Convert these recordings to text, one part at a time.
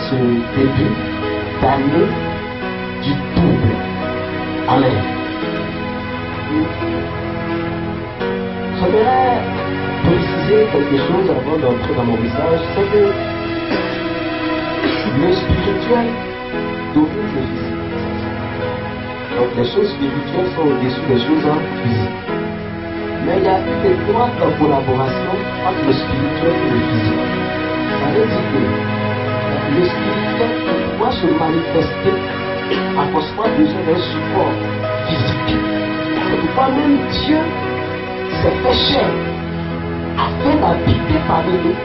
ce début d'année du double. Amen. J'aimerais préciser quelque chose avant d'entrer dans mon message, c'est que le spirituel domine le physique. Donc les choses spirituelles sont au-dessus des choses physiques. Mais il y a une étroite collaboration entre le spirituel et le physique. Ça veut dire que le spirituel pour pouvoir se manifester a forcément besoin d'un support physique. C'est pourquoi même Dieu s'est fait chair afin d'habiter parmi nous,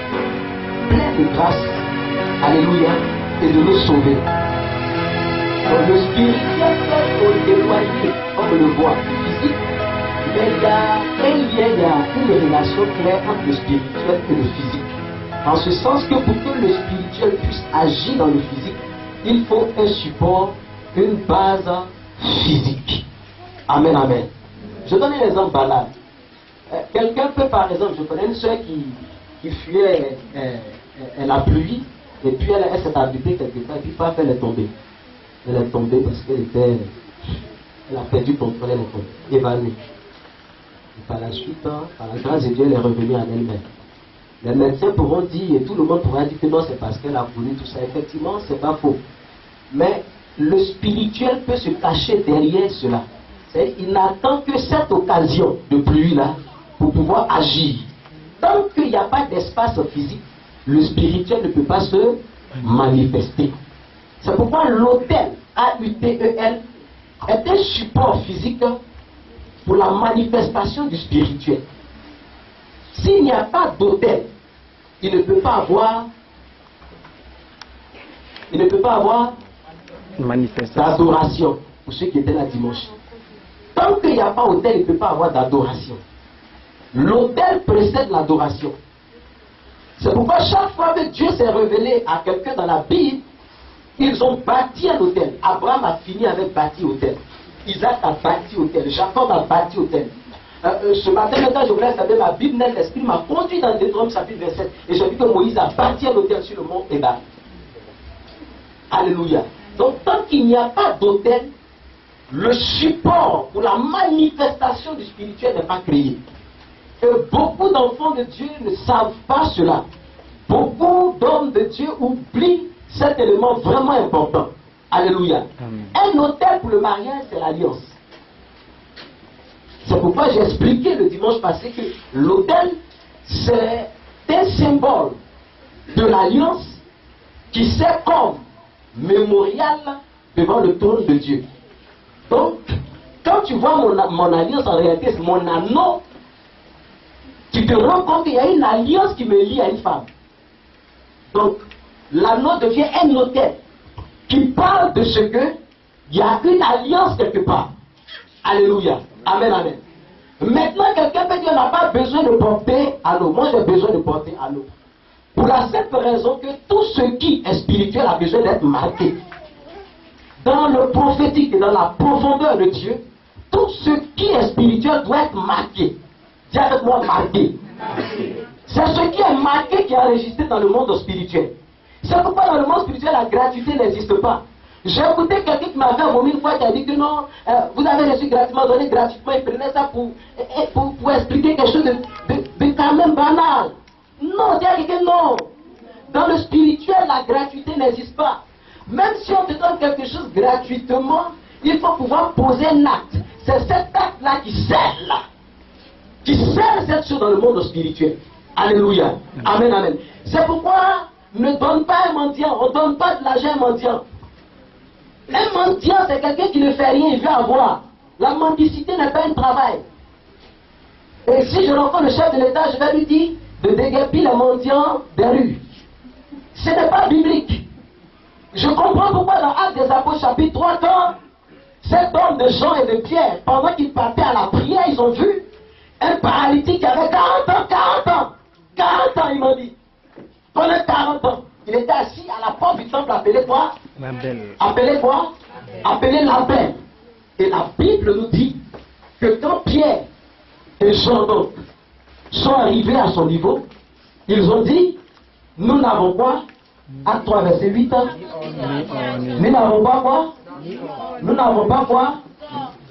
plein de grâce, alléluia, et de nous sauver. Donc le spirituel peut déployer, comme on le voit, le physique, mais il y a un lien, il y a une relation claire entre le spirituel et le physique. En ce sens que pour que le spirituel puisse agir dans le physique, il faut un support, une base physique. Amen, amen. Je donne un exemple banal. Quelqu'un peut, par exemple, je connais une soeur qui fuyait la pluie, et puis elle s'est abritée quelque part, et puis paf, elle est tombée. Elle est tombée parce elle a perdu contrôle, elle est tombée, évanouie. Et par la suite, par la grâce de Dieu, elle est revenue à elle-même. Les médecins pourront dire, et tout le monde pourra dire que non, c'est parce qu'elle a voulu tout ça. Effectivement, c'est pas faux. Mais le spirituel peut se cacher derrière cela. Il n'attend que cette occasion de pluie-là pour pouvoir agir. Tant qu'il n'y a pas d'espace physique, le spirituel ne peut pas se manifester. C'est pourquoi l'autel, AUTEL, est un support physique pour la manifestation du spirituel. S'il n'y a pas d'autel, il ne peut pas avoir d'adoration pour ceux qui étaient là dimanche. Tant qu'il n'y a pas d'autel, il ne peut pas avoir d'adoration. L'autel précède l'adoration. C'est pourquoi chaque fois que Dieu s'est révélé à quelqu'un dans la Bible, ils ont bâti un autel. Abraham a fini avec bâti autel. Isaac a bâti autel. Jacob a bâti autel. Ce matin, quand je voulais savoir ma Bible, l'Esprit m'a conduit dans Deutéronome chapitre 27. Et j'ai vu que Moïse a bâti un autel sur le mont Ébal. Alléluia. Donc, tant qu'il n'y a pas d'autel, le support pour la manifestation du spirituel n'est pas créé. Et beaucoup d'enfants de Dieu ne savent pas cela. Beaucoup d'hommes de Dieu oublient cet élément vraiment important. Alléluia. Amen. Un autel pour le mariage, c'est l'alliance. C'est pourquoi j'ai expliqué le dimanche passé que l'autel, c'est un symbole de l'alliance qui sert comme mémorial devant le trône de Dieu. Donc, quand tu vois mon alliance, en réalité, c'est mon anneau, tu te rends compte qu'il y a une alliance qui me lie à une femme. Donc, l'anneau devient un autel qui parle de ce que il y a une alliance quelque part. Alléluia. Amen, amen. Maintenant, quelqu'un peut dire qu'on n'a pas besoin de porter anneau. Moi, j'ai besoin de porter anneau. Pour la simple raison que tout ce qui est spirituel a besoin d'être marqué. Dans le prophétique et dans la profondeur de Dieu, tout ce qui est spirituel doit être marqué. Dis avec moi, marqué. C'est ce qui est marqué qui est enregistré dans le monde spirituel. C'est pourquoi dans le monde spirituel, la gratuité n'existe pas. J'ai écouté quelqu'un qui m'a fait vomir une fois qui a dit que non, vous avez reçu gratuitement, donné gratuitement, il prenait ça pour expliquer quelque chose de quand même banal. Non, dis à quelqu'un non. Dans le spirituel, la gratuité n'existe pas. Même si on te donne quelque chose gratuitement, il faut pouvoir poser un acte. C'est cet acte-là qui scelle, qui scelle cette chose dans le monde spirituel. Alléluia. Amen, amen. C'est pourquoi ne donne pas un mendiant, on ne donne pas de l'argent à un mendiant. Un mendiant, c'est quelqu'un qui ne fait rien, il veut avoir. La mendicité n'est pas un travail. Et si je rencontre le chef de l'État, je vais lui dire de déguerpir les mendiants des rues. Ce n'est pas biblique. Je comprends pourquoi dans Actes des Apôtres chapitre 3, quand cet homme de Jean et de Pierre, pendant qu'ils partaient à la prière, ils ont vu un paralytique qui avait 40 ans, ils m'ont dit. Pendant 40 ans, il était assis à la porte du temple, appelé quoi? Appelé quoi? Appelé l'appel. Et la Bible nous dit que quand Pierre et Jean donc sont arrivés à son niveau, ils ont dit, nous n'avons quoi? Acte 3, verset 8. Nous n'avons pas quoi? Nous n'avons pas quoi?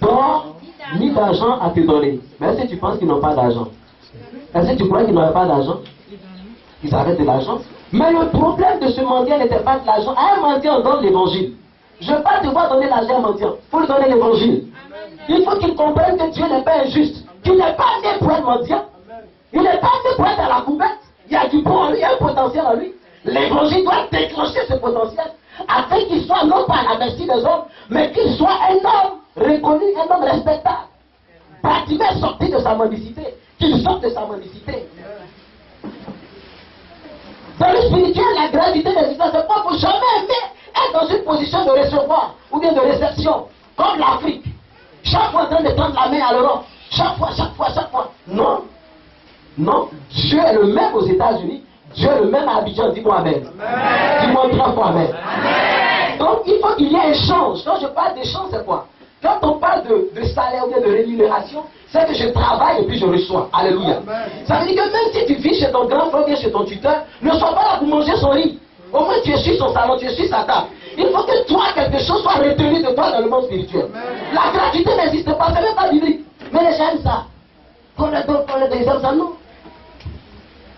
D'or ni d'argent à te donner. Mais est-ce que tu penses qu'ils n'ont pas d'argent? Est-ce que tu crois qu'ils n'auraient pas d'argent? Ils avaient de l'argent. Mais le problème de ce mendiant n'était pas de l'argent. À un mendiant, on donne l'évangile. Je ne veux pas devoir donner l'argent à un mendiant. Il faut lui donner l'évangile. Il faut qu'il comprenne que Dieu n'est pas injuste. Qu'il n'est pas né pour être mendiant. Il n'est pas né pour être à la couverte. Il y a du bon en lui, il y a un potentiel en lui. L'évangile doit déclencher ce potentiel afin qu'il soit non pas à la merci des hommes, mais qu'il soit un homme reconnu, un homme respectable. Bartimée sorti de sa mendicité, qu'il sorte de sa mendicité. Dans le spirituel, la gravité des histoires, c'est pas pour jamais aimer être dans une position de recevoir ou bien de réception, comme l'Afrique. Chaque fois en train de tendre la main à l'Europe. Chaque fois. Non. Non. Dieu est le même aux États-Unis. Dieu est le même à Abidjan. Dis-moi Amen. Dis-moi 3 fois Amen. Donc il faut qu'il y ait un échange. Quand je parle d'échange, c'est quoi? Quand on parle de salaire ou bien de rémunération, c'est que je travaille et puis je reçois. Alléluia. Ça veut dire que même si tu vis chez ton grand frère ou bien chez ton tuteur, ne sois pas là pour manger son riz. Au moins tu es sur son salon, tu es sur sa table. Il faut que toi, quelque chose soit retenu de toi dans le monde spirituel. La gratuité n'existe pas, c'est même pas biblique. Mais les gens aiment ça. Qu'on les donne des hommes, ça non.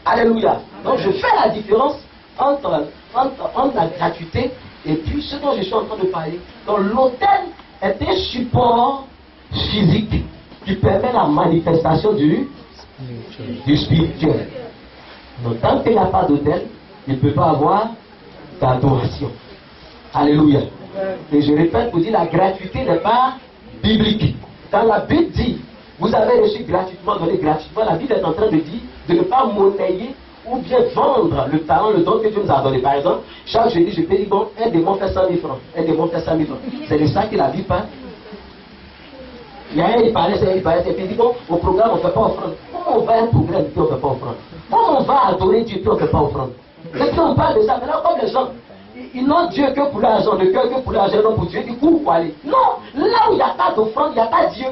Alléluia. Donc je fais la différence entre la gratuité et puis ce dont je suis en train de parler. Donc l'autel est un support physique qui permet la manifestation du spirituel. Donc tant qu'il n'y a pas d'autel, il ne peut pas avoir d'adoration. Alléluia. Et je répète, vous dites, la gratuité n'est pas biblique. Quand la Bible dit, vous avez reçu gratuitement, donné gratuitement, la Bible est en train de dire de ne pas monnayer ou bien vendre le talent, le don que Dieu nous a donné. Par exemple, chaque jeudi, je peux dire, bon, un démon fait 100 000 francs. Un démon fait 100 000 francs. C'est de ça que la Bible parle. Il y a un, il paraît, et puis il dit, bon, au programme, on ne fait pas offrande. Comment on va à un programme et puis on ne fait pas offrande? Comment on va adorer Dieu et puis on ne fait pas offrande? Est-ce qu'on parle de ça? Maintenant, comme les gens, ils n'ont Dieu que pour l'argent, le cœur que pour l'argent, non pour Dieu, du coup, il faut aller. Non, là où il n'y a pas d'offrande, il n'y a pas Dieu.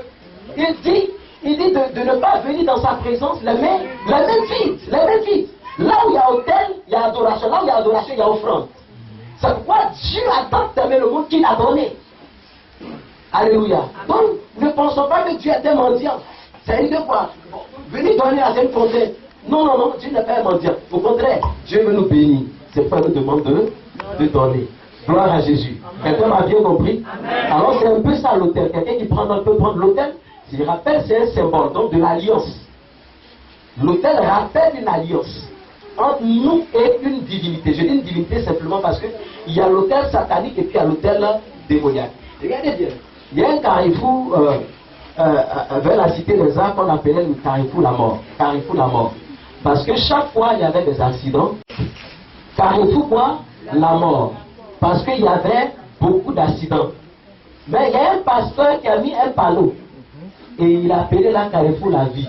Il dit de ne pas venir dans sa présence les mains vides. Là où il y a autel, il y a adoration. Là où il y a adoration, il y a offrande. C'est pourquoi Dieu a tant aimé le monde qu'il a donné. Alléluia. Donc, ne pensons pas que Dieu est un mendiant. C'est une fois. Venez donner à cette fontaine. Non, Dieu n'est pas un mendiant. Au contraire, Dieu veut nous bénir. C'est pourquoi il nous demande de donner. Gloire à Jésus. Quelqu'un m'a bien compris? Amen. Alors c'est un peu ça l'autel. Quelqu'un qui peut prendre l'autel, je rappelle, c'est un symbole donc de l'alliance. L'autel rappelle une alliance entre nous et une divinité. Je dis une divinité simplement parce qu'il y a l'autel satanique et puis il y a l'autel démoniaque. Regardez bien, il y a un carrefour vers la cité des arts qu'on appelait le carrefour la mort. Carrefour la mort. Parce que chaque fois il y avait des accidents. Carrefour quoi? La mort. Parce qu'il y avait beaucoup d'accidents. Mais il y a un pasteur qui a mis un panneau. Et il a appelé là Carrefour la vie.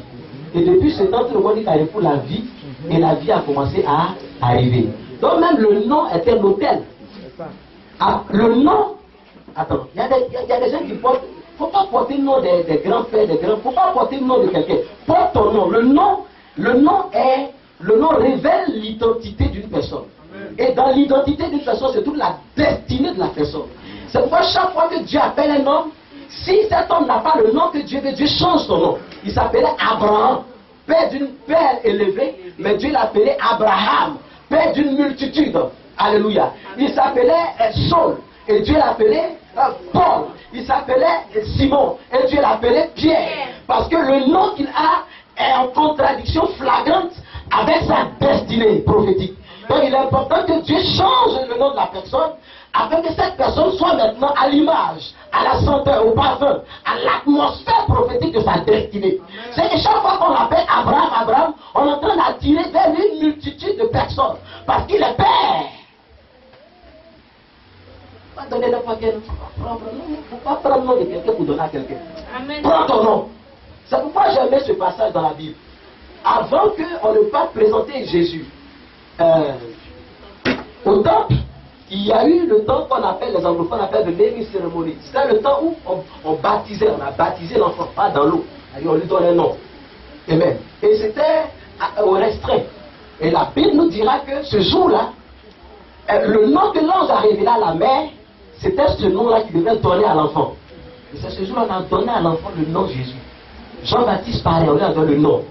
Et depuis ce temps, tout le monde dit Carrefour la vie. Et la vie a commencé à arriver. Donc même le nom était l'autel. Le nom, attends, il y a des gens qui portent. Il ne faut pas porter le nom des grands pères, des grands. Il ne faut pas porter le nom de quelqu'un. Porte ton nom. Le nom révèle l'identité d'une personne. Et dans l'identité d'une personne, c'est toute la destinée de la personne. C'est pourquoi chaque fois que Dieu appelle un homme, si cet homme n'a pas le nom que Dieu veut, Dieu change son nom. Il s'appelait Abraham, père élevé, mais Dieu l'appelait Abraham, père d'une multitude. Alléluia. Il s'appelait Saul, et Dieu l'appelait Paul. Il s'appelait Simon, et Dieu l'appelait Pierre. Parce que le nom qu'il a est en contradiction flagrante avec sa destinée prophétique. Donc il est important que Dieu change le nom de la personne afin que cette personne soit maintenant à l'image, à la senteur, au parfum, à l'atmosphère prophétique de sa destinée. C'est que chaque fois qu'on appelle Abraham, on est en train d'attirer vers lui une multitude de personnes parce qu'il est père. Pas donner n'importe quel nom. Il ne faut pas prendre le nom de quelqu'un pour donner à quelqu'un. Prends ton nom. C'est pourquoi j'aimais ce passage dans la Bible. Avant qu'on ne pas présenter Jésus au temple, il y a eu le temps qu'on appelle, les anglophones appellent le naming ceremony. C'était le temps où on baptisait, on a baptisé l'enfant, pas dans l'eau. On lui donne un nom. Amen. Et c'était au restreint. Et la Bible nous dira que ce jour-là, Le nom que l'ange a révélé à la mère, c'était ce nom-là qui devait donner à l'enfant. Et c'est ce jour-là qu'on a donné à l'enfant le nom Jésus. Jean-Baptiste parlait, on lui a donné le nom.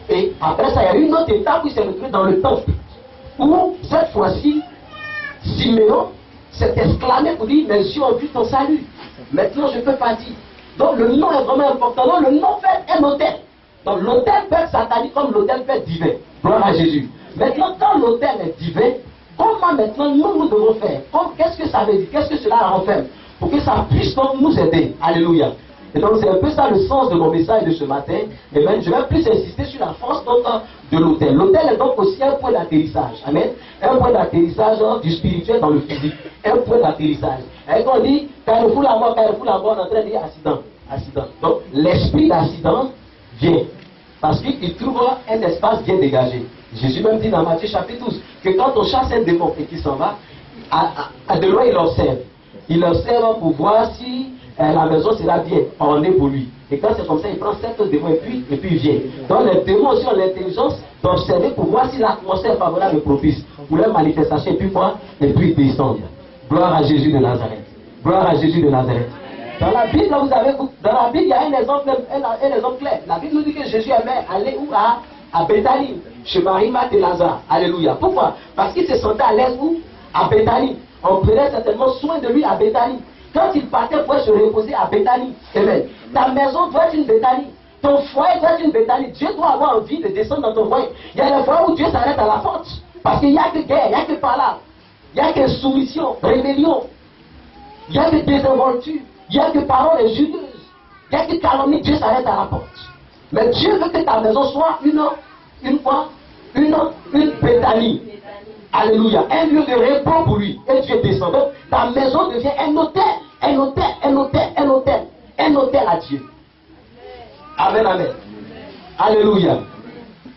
Et après ça, il y a eu une autre étape où il s'est retrouvé dans le temple. Où, cette fois-ci, Siméon s'est exclamé pour dire, mes yeux ont vu ton salut. Maintenant, je peux partir. Donc, le nom est vraiment important. Donc, le nom fait un autel. Donc, l'autel peut être satanique comme l'autel peut être divin. Gloire à Jésus. Maintenant, quand l'autel est divin, comment maintenant nous devons faire? Qu'est-ce que ça veut dire? Qu'est-ce que cela renferme? Pour que ça puisse donc nous aider. Alléluia. Et donc c'est un peu ça le sens de mon message de ce matin. Et même je vais plus insister sur la force donc, de l'autel. L'autel est donc aussi un point d'atterrissage. Amen. Un point d'atterrissage du spirituel dans le physique. Un point d'atterrissage. Et quand on dit carrefour la mort, on est en train de dire accident. Accident. Donc l'esprit d'accident vient. Parce qu'il trouve un espace bien dégagé. Jésus même dit dans Matthieu chapitre 12 que quand on chasse un démon et qu'il s'en va, à de loin il observe. Il observe pour voir si la maison sera bien ornée pour lui. Et quand c'est comme ça, il prend 7 démons et puis il vient. Donc les démons aussi ont l'intelligence d'observer pour voir si l'atmosphère est favorable et propice pour leur manifestation et puis quoi? Et puis descendre. Gloire à Jésus de Nazareth. Gloire à Jésus de Nazareth. Dans la Bible, dans la Bible, il y a un exemple clair. La Bible nous dit que Jésus aimait aller où? À Béthanie, chez Marie, Marthe et Lazare. Alléluia. Pourquoi? Parce qu'il se sentait à l'aise où? À Béthanie. On prenait certainement soin de lui à Béthanie. Quand il partait pour se reposer à Béthanie, amen. Ta maison doit être une Béthanie. Ton foyer doit être une Béthanie. Dieu doit avoir envie de descendre dans ton foyer. Il y a des fois où Dieu s'arrête à la porte. Parce qu'il n'y a que guerre, il n'y a que palabre. Il n'y a que soumission, rébellion. Il n'y a que désinvolture. Il n'y a que paroles injurieuses. Il n'y a que calomnie. Dieu s'arrête à la porte. Mais Dieu veut que ta maison soit une Béthanie. Alléluia. Un lieu de repos pour lui. Et Dieu descend. Donc, ta maison devient un hôtel. Un hôtel, un hôtel, un hôtel. Un hôtel à Dieu. Amen, amen. Alléluia.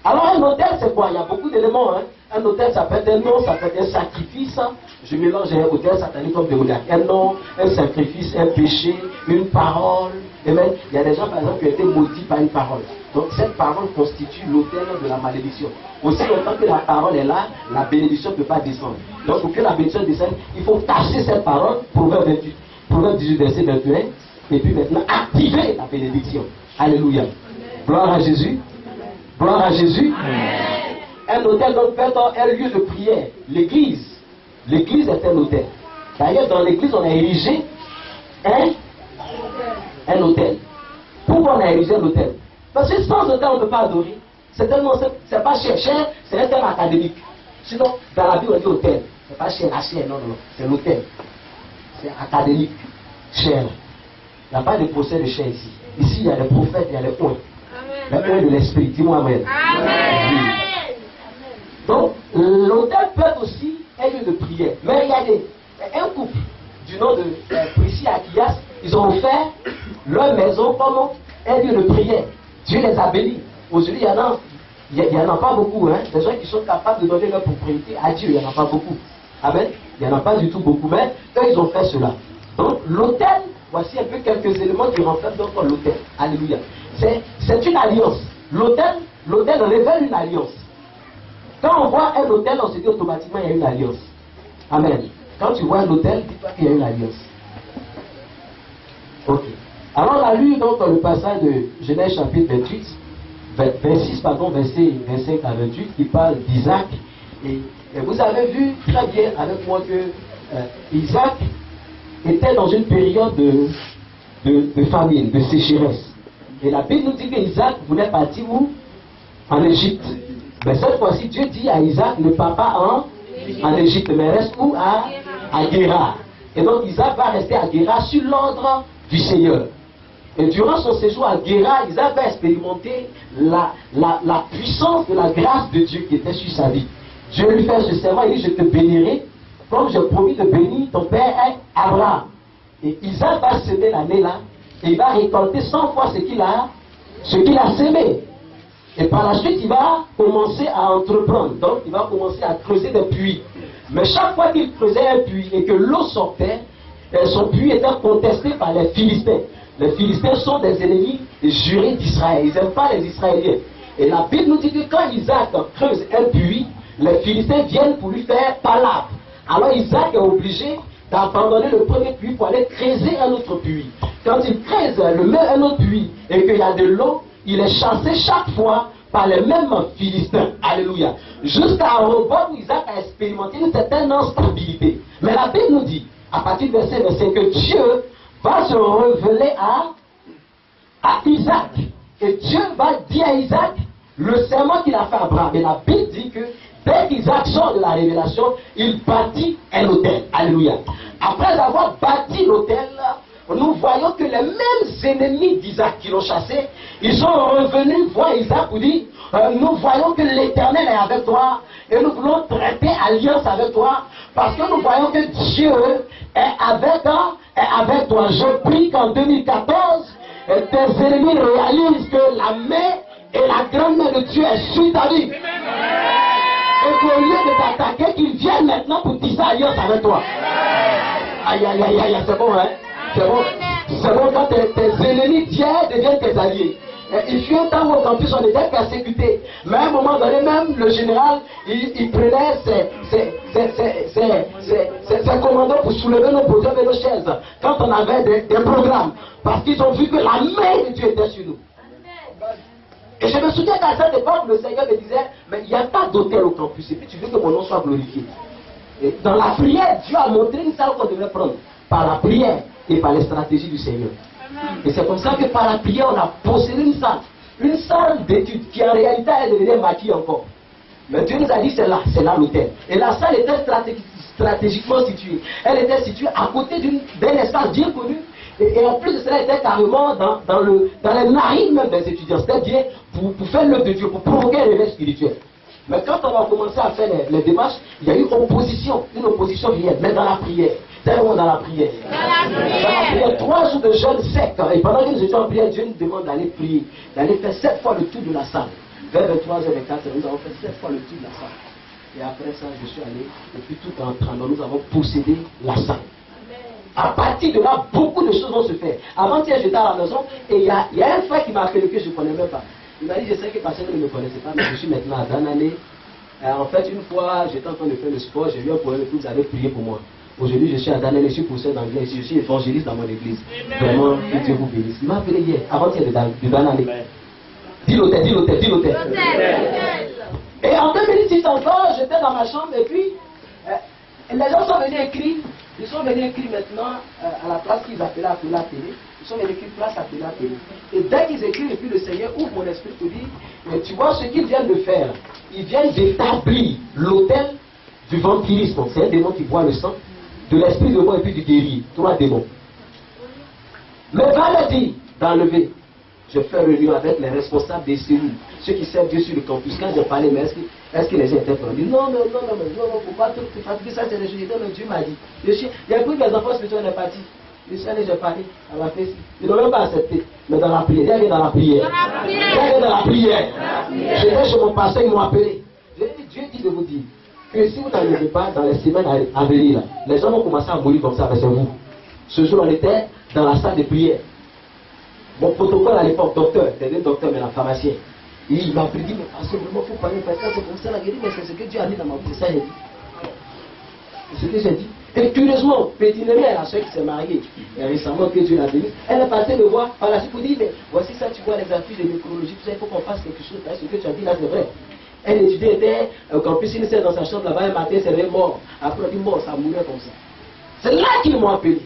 Alors, un hôtel, c'est quoi? Il y a beaucoup d'éléments. Hein? Un hôtel, ça peut être un nom, ça peut être un sacrifice. Je mélange un hôtel satanique comme démoniaque. Un nom, un sacrifice, un péché, une parole. Amen. Il y a des gens, par exemple, qui ont été maudits par une parole. Donc, cette parole constitue l'autel de la malédiction. Aussi longtemps que la parole est là, la bénédiction ne peut pas descendre. Donc, pour que la bénédiction descende, il faut cacher cette parole, Proverbe 28, Proverbe 18, verset 21, et puis maintenant activer la bénédiction. Alléluia. Gloire à Jésus. Gloire à Jésus. Un hôtel donc peut être un lieu de prière. L'église. L'église est un hôtel. D'ailleurs, dans l'église, on a érigé un hôtel. Pourquoi on a érigé un hôtel? Parce que sans hôtel, on ne peut pas adorer. C'est pas cher. Cher, c'est un terme académique. Sinon, dans la Bible, on dit hôtel. C'est pas cher, la chair, non. C'est l'hôtel. C'est académique. Cher. Il n'y a pas de procès de chair ici. Ici, il y a les prophètes, il y a les points. Les points de l'esprit. Dis-moi amen. Amen. Donc, l'hôtel peut être aussi un lieu de prière. Mais regardez, un couple du nom de Priscille et Aquilas, ils ont offert leur maison comme un lieu de prière. Dieu les a bénis. Aujourd'hui, il n'y en a pas beaucoup. Hein? Des gens qui sont capables de donner leur propriété à Dieu, il n'y en a pas beaucoup. Amen. Il n'y en a pas du tout beaucoup. Mais eux, ils ont fait cela. Donc, l'autel, voici un peu quelques éléments qui renferment donc l'autel. Alléluia. C'est une alliance. L'autel révèle une alliance. Quand on voit un hôtel, on se dit automatiquement qu'il y a une alliance. Amen. Quand tu vois un hôtel, dis-toi qu'il y a une alliance. Ok. Alors on a lu donc le passage de Genèse chapitre 26, verset 25 à 28, qui parle d'Isaac. Et vous avez vu très bien avec moi que Isaac était dans une période de famine, de sécheresse. Et la Bible nous dit qu'Isaac voulait partir où? En Égypte. Mais cette fois-ci, Dieu dit à Isaac, ne pars pas en Égypte, mais reste où? À Guérar. Et donc Isaac va rester à Guérar sur l'ordre du Seigneur. Et durant son séjour à Guérar, Isaac va expérimenter la puissance de la grâce de Dieu qui était sur sa vie. Dieu lui fait ce serment, il dit, je te bénirai, comme j'ai promis de bénir ton père Abraham. Et Isaac va semer l'année là, et il va récolter 100 fois ce qu'il a semé. Et par la suite, il va commencer à entreprendre. Donc, il va commencer à creuser des puits. Mais chaque fois qu'il creusait un puits et que l'eau sortait, son puits était contesté par les Philistins. Les Philistins sont des ennemis jurés d'Israël. Ils n'aiment pas les Israéliens. Et la Bible nous dit que quand Isaac creuse un puits, les Philistins viennent pour lui faire palabre. Alors Isaac est obligé d'abandonner le premier puits pour aller creuser un autre puits. Quand il creuse un autre puits et qu'il y a de l'eau, il est chassé chaque fois par les mêmes Philistins. Alléluia. Jusqu'à un moment où Isaac a expérimenté une certaine instabilité. Mais la Bible nous dit, à partir du verset 25, que Dieu va se révéler à Isaac. Et Dieu va dire à Isaac le serment qu'il a fait à Abraham. Et la Bible dit que dès qu'Isaac sort de la révélation, il bâtit un autel. Alléluia. Après avoir bâti l'autel, nous voyons que les mêmes ennemis d'Isaac qui l'ont chassé, ils sont revenus voir Isaac pour dire, nous voyons que l'Éternel est avec toi et nous voulons traiter alliance avec toi parce que nous voyons que Dieu est avec toi. Je prie qu'en 2014, tes ennemis réalisent que la main et la grande main de Dieu est sur ta vie. Et qu'au lieu de t'attaquer, qu'ils viennent maintenant pour tisser alliance avec toi. Aïe, aïe, aïe, aïe, c'est bon, hein? C'est bon. C'est bon quand tes ennemis d'hier deviennent tes alliés. Il fut un temps où au campus on était persécutés. Mais à un moment donné, même le général, il prenait ses commandants pour soulever nos positions et nos chaises. Quand on avait des programmes. Parce qu'ils ont vu que la main de Dieu était sur nous. Et je me souviens qu'à cette époque, le Seigneur me disait, mais il n'y a pas d'hôtel au campus. Et puis tu veux que mon nom soit glorifié. Et dans la prière, Dieu a montré une salle qu'on devait prendre. Par la prière et par les stratégies du Seigneur. Et c'est comme ça que par la prière, on a possédé une salle d'études qui en réalité est devenue maquille encore. Mais Dieu nous a dit c'est là l'hôtel. Et la salle était stratégiquement située. Elle était située à côté d'un espace bien connu. Et en plus de cela, elle était carrément dans les narines même des étudiants. C'est-à-dire pour faire l'œuvre de Dieu, pour provoquer un réveil spirituel. Mais quand on a commencé à faire les démarches, il y a eu une opposition réelle, mais dans la prière. Tellement dans la prière. Dans la prière, 3 jours de jeûne sec. Et pendant que nous étions en prière, Dieu nous demande d'aller prier, d'aller faire 7 fois le tour de la salle. Vers 23h24, nous avons fait 7 fois le tour de la salle. Et après ça, je suis allé, et puis tout en train, nous avons possédé la salle. À partir de là, beaucoup de choses vont se faire. Avant-hier, j'étais à la maison, et il y a un frère qui m'a appelé que je ne connais même pas. Il m'a dit, je sais que personne ne me connaissait pas, mais je suis maintenant à Danané. En fait, une fois, j'étais en train de faire le sport, j'ai eu un problème, et puis vous avez prié pour moi. Aujourd'hui, je suis à Danané, je suis professeur d'anglais, je suis évangéliste dans mon église. Vraiment, que Dieu vous bénisse. Il m'a appelé hier, avant-hier de Danané. Dis l'hôtel. Et en 2006 encore, j'étais dans ma chambre, et puis, les gens sont venus écrire. Ils sont venus écrire maintenant à la place qu'ils appelaient la télé. Ils sont venus écrire place appelée la télé. Et dès qu'ils écrivent, et puis le Seigneur ouvre mon esprit pour dire, mais tu vois ce qu'ils viennent de faire. Ils viennent d'établir l'autel du vampirisme. C'est un démon qui boit le sang, de l'esprit de mort et puis du guerrier. 3 démons. Mais va le dire, d'enlever. Je fais réunion avec les responsables des cellules, ceux qui servent Dieu sur le campus. Quand j'ai parlé, mais est-ce que les gens étaient prêts? Non, faut pas te fatiguer, ça c'est les choses. Non, Dieu m'a dit. Il y a pris mes enfants spirituels, on est parti. Je suis allé, j'ai parlé à la fête. Ils n'ont même pas accepté. Mais dans la prière, il y a dans la prière. Dans la prière. J'étais chez mon pasteur, ils m'ont appelé. Dieu dit de vous dire que si vous n'arrivez pas dans les semaines à venir, là, les gens vont commencer à mourir comme ça, mais c'est vous. Ce jour, on était dans la salle de prière. Mon protocole à l'époque, docteur, c'était un docteur, mais un pharmacien. Et il m'a dit, mais parce que vraiment, il faut parler, parce que c'est comme ça, la guérison, mais c'est ce que Dieu a dit dans ma vie, c'est ça, j'ai dit. C'est ce que j'ai dit. Et curieusement, Pétinémé, la soeur qui s'est mariée, et récemment que Dieu l'a béni, elle est passée me voir par la suite pour dire, mais voici ça, tu vois les affiches de micrologie, tout ça, il faut qu'on fasse quelque chose, ce que tu as dit là, c'est vrai. Elle étudiait, était au campus, il était dans sa chambre là-bas, un matin, c'est mort. Après, on dit, mort, ça mourait comme ça. C'est là qu'ils m'ont appelé.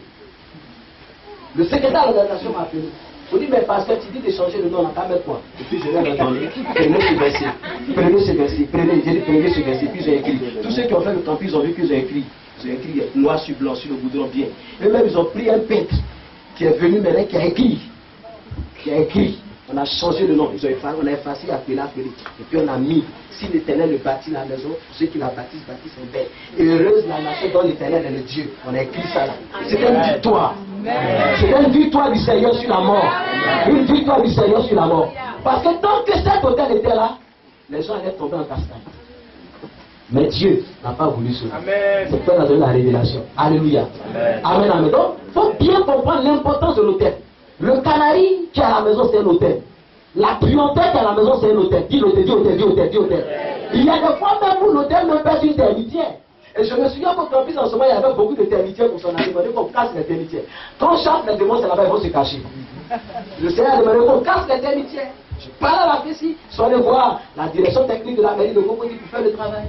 Le secrétaire de l'organisation m'a appelé. On dit, mais pasteur, tu dis de changer le nom, on n'a pas mettre quoi. Et puis je l'ai entendu. Prenez ce verset. Prenez ce verset. Puis j'ai écrit. Tous ceux qui ont fait le campus, ils ont vu que j'ai écrit. J'ai écrit noir sur blanc, sur le goudron bien. Et même, ils ont pris un peintre qui est venu maintenant, qui a écrit. On a changé le nom. On a effacé, appelé. Et puis on a mis, si l'Éternel le bâtit la maison, ceux qui la bâtissent sont belles. Et heureuse la nation dont l'Éternel est le Dieu. On a écrit ça là. C'est une victoire. C'est une victoire du Seigneur sur la mort. Une victoire du Seigneur sur la mort. Parce que tant que cet hôtel était là, les gens allaient tomber en castagne. Mais Dieu n'a pas voulu cela. C'est pour ça la révélation. Alléluia. Amen. Donc, il faut bien comprendre l'importance de l'hôtel. Le canari qui est à la maison, c'est un hôtel. La puanteur qui est à la maison, c'est un hôtel. Dis hôtel. Il y a des fois même où l'hôtel me pèse une termitière. Et je me souviens qu'au campus en ce moment, il y avait beaucoup de termitières pour son année. Il m'a dit qu'on casse les termitières. Quand on chasse les démons, c'est là-bas, ils vont se cacher. Le Seigneur a demandé qu'on casse les termitières. Je parle à la Fessie, ils sont allés voir la direction technique de la mairie de Cocody pour faire le travail.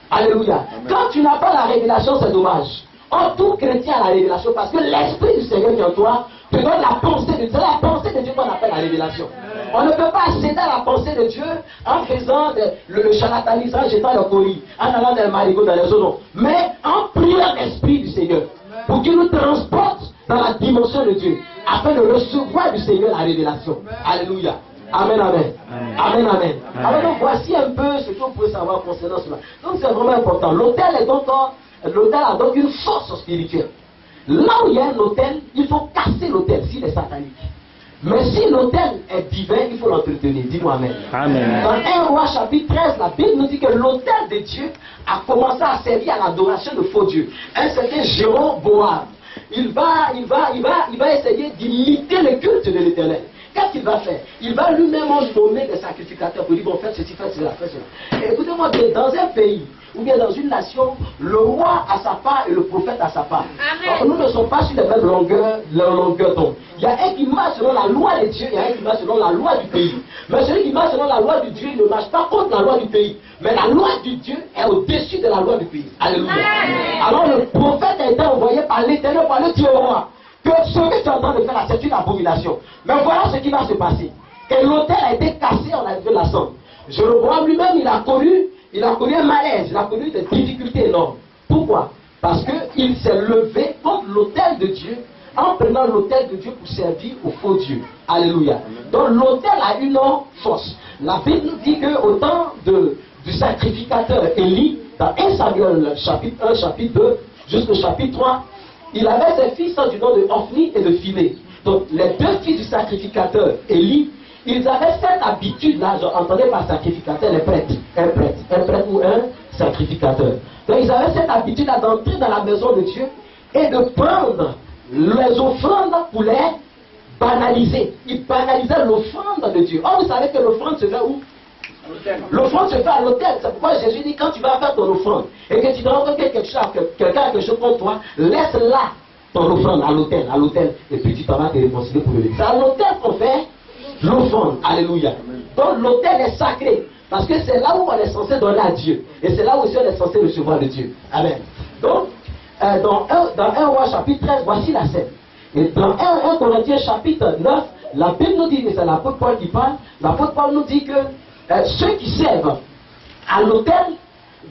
Alléluia. Amen. Quand tu n'as pas la révélation, c'est dommage. Or, tout chrétien a la révélation parce que l'Esprit du Seigneur qui est en toi te donne la pensée de Dieu. C'est la pensée de Dieu qu'on appelle la révélation. On ne peut pas accéder à la pensée de Dieu en faisant le charlatanisme, en jetant le colis, en allant dans le marigot, dans les zones. Mais en priant l'Esprit du Seigneur pour qu'il nous transporte dans la dimension de Dieu afin de recevoir du Seigneur la révélation. Alléluia. Amen, amen. Amen, amen. Alors donc voici un peu ce que vous pouvez savoir concernant cela. Donc c'est vraiment important. L'autel a donc une force spirituelle. Là où il y a un autel, il faut casser l'autel s'il est satanique. Mais si l'autel est divin, il faut l'entretenir. Dis-moi amen. Amen. Dans 1 Roi chapitre 13, la Bible nous dit que l'autel de Dieu a commencé à servir à l'adoration de faux dieux. Un certain Jéroboam, il va essayer d'imiter le culte de l'Éternel. Qu'est-ce qu'il va faire? Il va lui-même nommer des sacrificateurs pour dire bon, faites ceci, faites cela, faites cela. Et écoutez-moi bien, dans un pays ou bien dans une nation, le roi a sa part et le prophète a sa part. Alors, nous ne sommes pas sur les mêmes longueurs d'onde. Il y a un qui marche selon la loi de Dieu, il y a un qui marche selon la loi du pays. Mais celui qui marche selon la loi du Dieu, il ne marche pas contre la loi du pays. Mais la loi du Dieu est au-dessus de la loi du pays. Alléluia. Alors le prophète a été envoyé par l'Éternel, par le Dieu roi. Que ce que tu es en train de faire là, c'est une abomination. Mais voilà ce qui va se passer. Et l'autel a été cassé, on a vu la somme. Jéroboam lui-même, il a connu un malaise, il a connu des difficultés énormes. Pourquoi? Parce qu'il s'est levé contre l'autel de Dieu, en prenant l'autel de Dieu pour servir au faux Dieu. Alléluia. Donc l'autel a une force. La Bible nous dit qu'au temps du sacrificateur Élie, dans 1 Samuel chapitre 1, chapitre 2, jusqu'au chapitre 3, il avait ses fils du nom de Ophni et de Phiné. Donc les deux fils du sacrificateur Élie, ils avaient cette habitude-là, j'entendais par sacrificateur, les prêtres, un prêtre ou un sacrificateur. Donc ils avaient cette habitude-là d'entrer dans la maison de Dieu et de prendre les offrandes pour les banaliser. Ils banalisaient l'offrande de Dieu. Or vous savez que l'offrande se fait où? L'offrande se fait à l'autel. C'est pourquoi Jésus dit quand tu vas faire ton offrande et que tu dois rencontrer quelqu'un a quelque chose contre toi, laisse-la ton offrande à l'autel, et puis tu t'en vas te réconcilier pour le Dieu. C'est à l'autel qu'on fait l'offrande. Alléluia. Donc l'autel est sacré parce que c'est là où on est censé donner à Dieu et c'est là où aussi on est censé recevoir de Dieu. Amen. Donc dans 1 Roi chapitre 13, voici la scène. Et dans 1 Corinthiens chapitre 9, la Bible nous dit, et c'est l'apôtre Paul qui parle, l'apôtre Paul nous dit que ceux qui servent à l'autel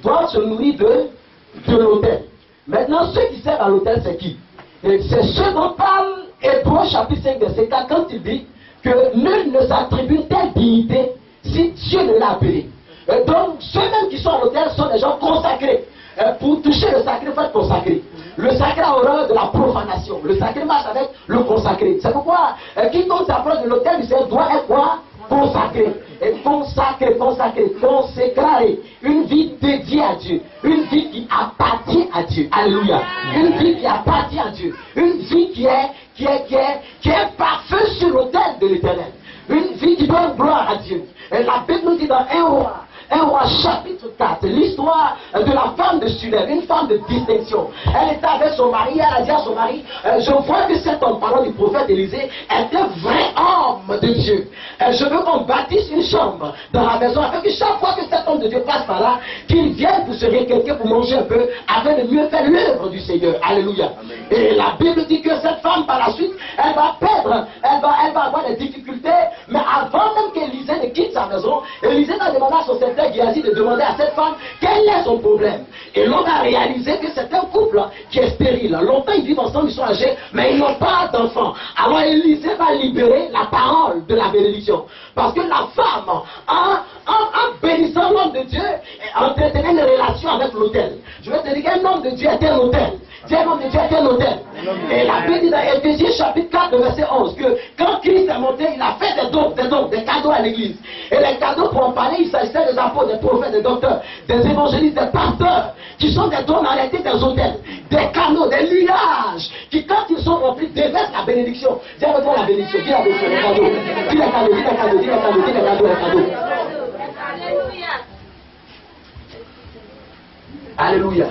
doivent se nourrir de l'autel. Maintenant, ceux qui servent à l'autel, c'est qui? C'est ceux dont parle Hébreux chapitre 5, verset 4, quand il dit que nul ne s'attribue une telle dignité si Dieu ne l'a appelé. Donc, ceux-mêmes qui sont à l'autel sont des gens consacrés. Pour toucher le sacré, il faut être consacré. Le sacré a horreur de la profanation. Le sacré marche avec le consacré. C'est pourquoi quiconque s'approche de l'autel du Seigneur doit être quoi? Consacré. Et consacré, consécré. Une vie dédiée à Dieu. Une vie qui appartient à Dieu. Alléluia. Une vie qui appartient à Dieu. Une vie qui est parfaite sur l'autel de l'Éternel. Une vie qui donne gloire à Dieu. Et la Bible nous dit dans 1 Roi chapitre 4, l'histoire de la femme de Sunem, une femme de distinction. Elle était avec son mari, elle a dit à son mari, je vois que cet homme, parlant du prophète Élisée, est un vrai homme de Dieu. Je veux qu'on bâtisse une chambre dans la maison, afin que chaque fois que cet homme de Dieu passe par là, qu'il vienne pour se requêter, pour manger un peu, afin de mieux faire l'œuvre du Seigneur. Alléluia. Et la Bible dit que cette femme, par la suite, elle va perdre, elle va avoir des difficultés, mais avant même qu'Élisée ne quitte sa maison, Élisée va demander à son serviteur Géasi de demander à cette femme quel est son problème. Et l'homme a réalisé que c'est un couple qui est stérile. Longtemps ils vivent ensemble, ils sont âgés, mais ils n'ont pas d'enfants. Alors Élisée va libérer la parole de la bénédiction. Parce que la femme, en bénissant l'homme de Dieu, entretenait une relation avec l'autel. Je vais te dire qu'un homme de Dieu est un autel. Un homme de Dieu est un autel. Et la Bible dit dans Éphésiens chapitre 4, verset 11, que quand Christ est monté, il a fait des dons, des cadeaux à l'église. Et les cadeaux, pour en parler, il s'agissait des apôtres, des prophètes, des docteurs, des évangélistes, des pasteurs, qui sont des dons en réalité des autels, des canaux, des nuages, qui quand ils sont remplis, déversent la bénédiction. Dis avec moi la bénédiction, dis la bénédiction, les cadeaux. Dis les cadeaux, dis les cadeaux, dis les cadeaux, dis les cadeaux, les cadeaux. Alléluia.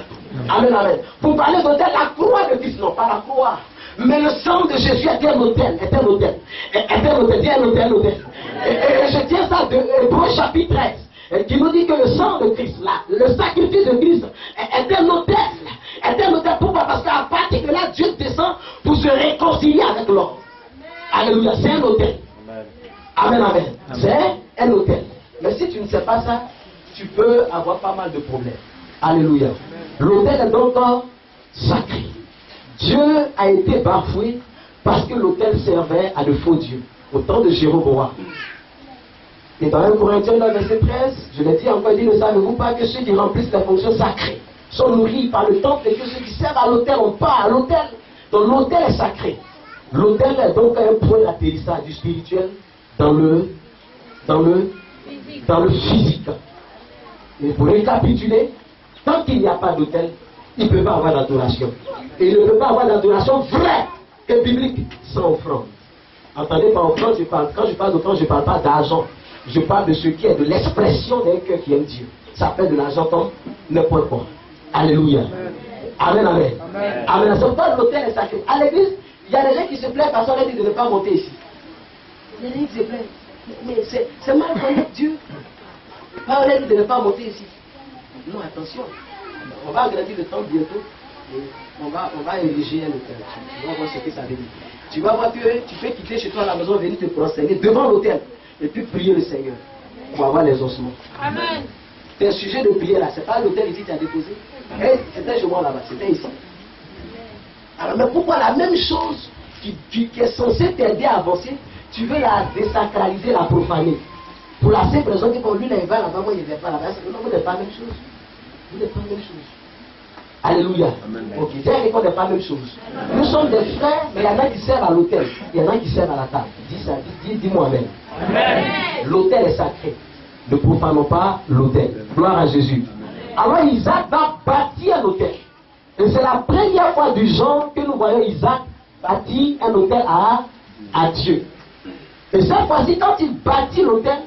Amen, amen. Vous parlez d'autel, la croix de Christ, non, pas la croix. Mais le sang de Jésus est un autel, est un autel. Est un autel, un autel, un autel. Et je tiens ça de Hébreux chapitre 13, qui nous dit que le sang de Christ, là, le sacrifice de Christ, est un autel. Est un autel. Pourquoi? Parce qu'à partir de là, Dieu descend pour se réconcilier avec l'homme. Alléluia, c'est un autel. Amen, amen. C'est un autel. Mais si tu ne sais pas ça, tu peux avoir pas mal de problèmes. Alléluia. L'autel est donc sacré. Dieu a été bafoué parce que l'autel servait à de faux dieux au temps de Jéroboam. Et dans 1 Corinthiens 9, verset 13, je l'ai dit encore, il dit, ne savez-vous pas que ceux qui remplissent les fonctions sacrées sont nourris par le temple et que ceux qui servent à l'autel ont pas à l'autel. Donc l'autel est sacré. L'autel est donc un point d'atterrissage du spirituel dans le physique. Et pour récapituler, tant qu'il n'y a pas d'autel, il ne peut pas avoir d'adoration. Et il ne peut pas avoir d'adoration vraie et biblique sans offrande. Entendez, par offrande, quand je parle d'offrande, je ne parle pas d'argent. Je parle de ce qui est de l'expression d'un cœur qui aime Dieu. Ça fait de l'argent comme n'importe quoi. Alléluia. Amen, amen. Amen. C'est pourquoi l'autel est sacré. À l'église, il y a des gens qui se plaignent parce qu'on leur dit de ne pas monter ici. Il y a des gens qui se plaignent. Mais c'est mal connaître Dieu. On leur dit de ne pas monter ici. Non, attention. On va agrandir le temps bientôt. Et on va ériger un hôtel. Tu vas voir ce que ça veut dire. Tu vas voir que tu peux quitter chez toi à la maison, venir te prosterner devant l'hôtel et puis prier le Seigneur pour avoir les ossements. Amen. C'est un sujet de prière là. C'est pas l'hôtel ici que tu as déposé. C'était chez moi là-bas. C'était ici. Alors, mais pourquoi la même chose qui est censée t'aider à avancer, tu veux la désacraliser, la profaner? Pour la simple raison que quand lui, il va là-bas, moi, il ne va pas là-bas. Vous n'êtes pas la même chose. Vous n'êtes pas la même chose. Alléluia. Ok, c'est qu'on n'est pas la même chose. Nous sommes des frères, mais il y en a qui servent à l'autel. Il y en a qui servent à la table. Dis ça, dis-moi amen. L'autel est sacré. Ne profanons pas l'autel. Gloire à Jésus. Alors Isaac va bâtir un autel. Et c'est la première fois du genre que nous voyons Isaac bâtir un autel à Dieu. Et cette fois-ci, quand il bâtit l'autel,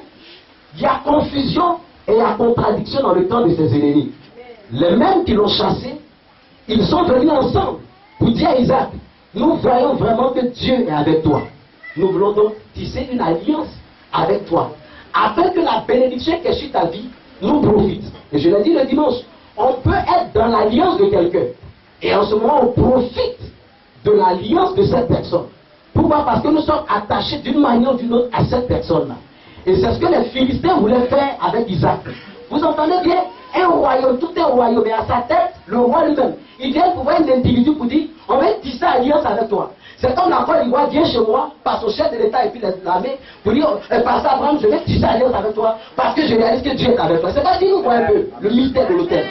il y a confusion et il y a contradiction dans le camp de ses ennemis. Les mêmes qui l'ont chassé, ils sont venus ensemble pour dire à Isaac, nous voyons vraiment que Dieu est avec toi. Nous voulons donc tisser une alliance avec toi, afin que la bénédiction qui est sur ta vie nous profite. Et je l'ai dit le dimanche, on peut être dans l'alliance de quelqu'un, et en ce moment on profite de l'alliance de cette personne. Pourquoi? Parce que nous sommes attachés d'une manière ou d'une autre à cette personne-là. Et c'est ce que les Philistins voulaient faire avec Isaac. Vous entendez bien? Un royaume, tout un royaume, et à sa tête, le roi lui-même. Il vient pour voir un individu pour dire, on va tisser alliance avec toi. C'est comme la Côte d'Ivoire vient chez moi, par son chef de l'État et puis l'armée, pour dire, par ça, Abraham, je vais tisser alliance avec toi, parce que je réalise que Dieu est avec toi. C'est pas si nous voyons un peu le mystère de l'autel.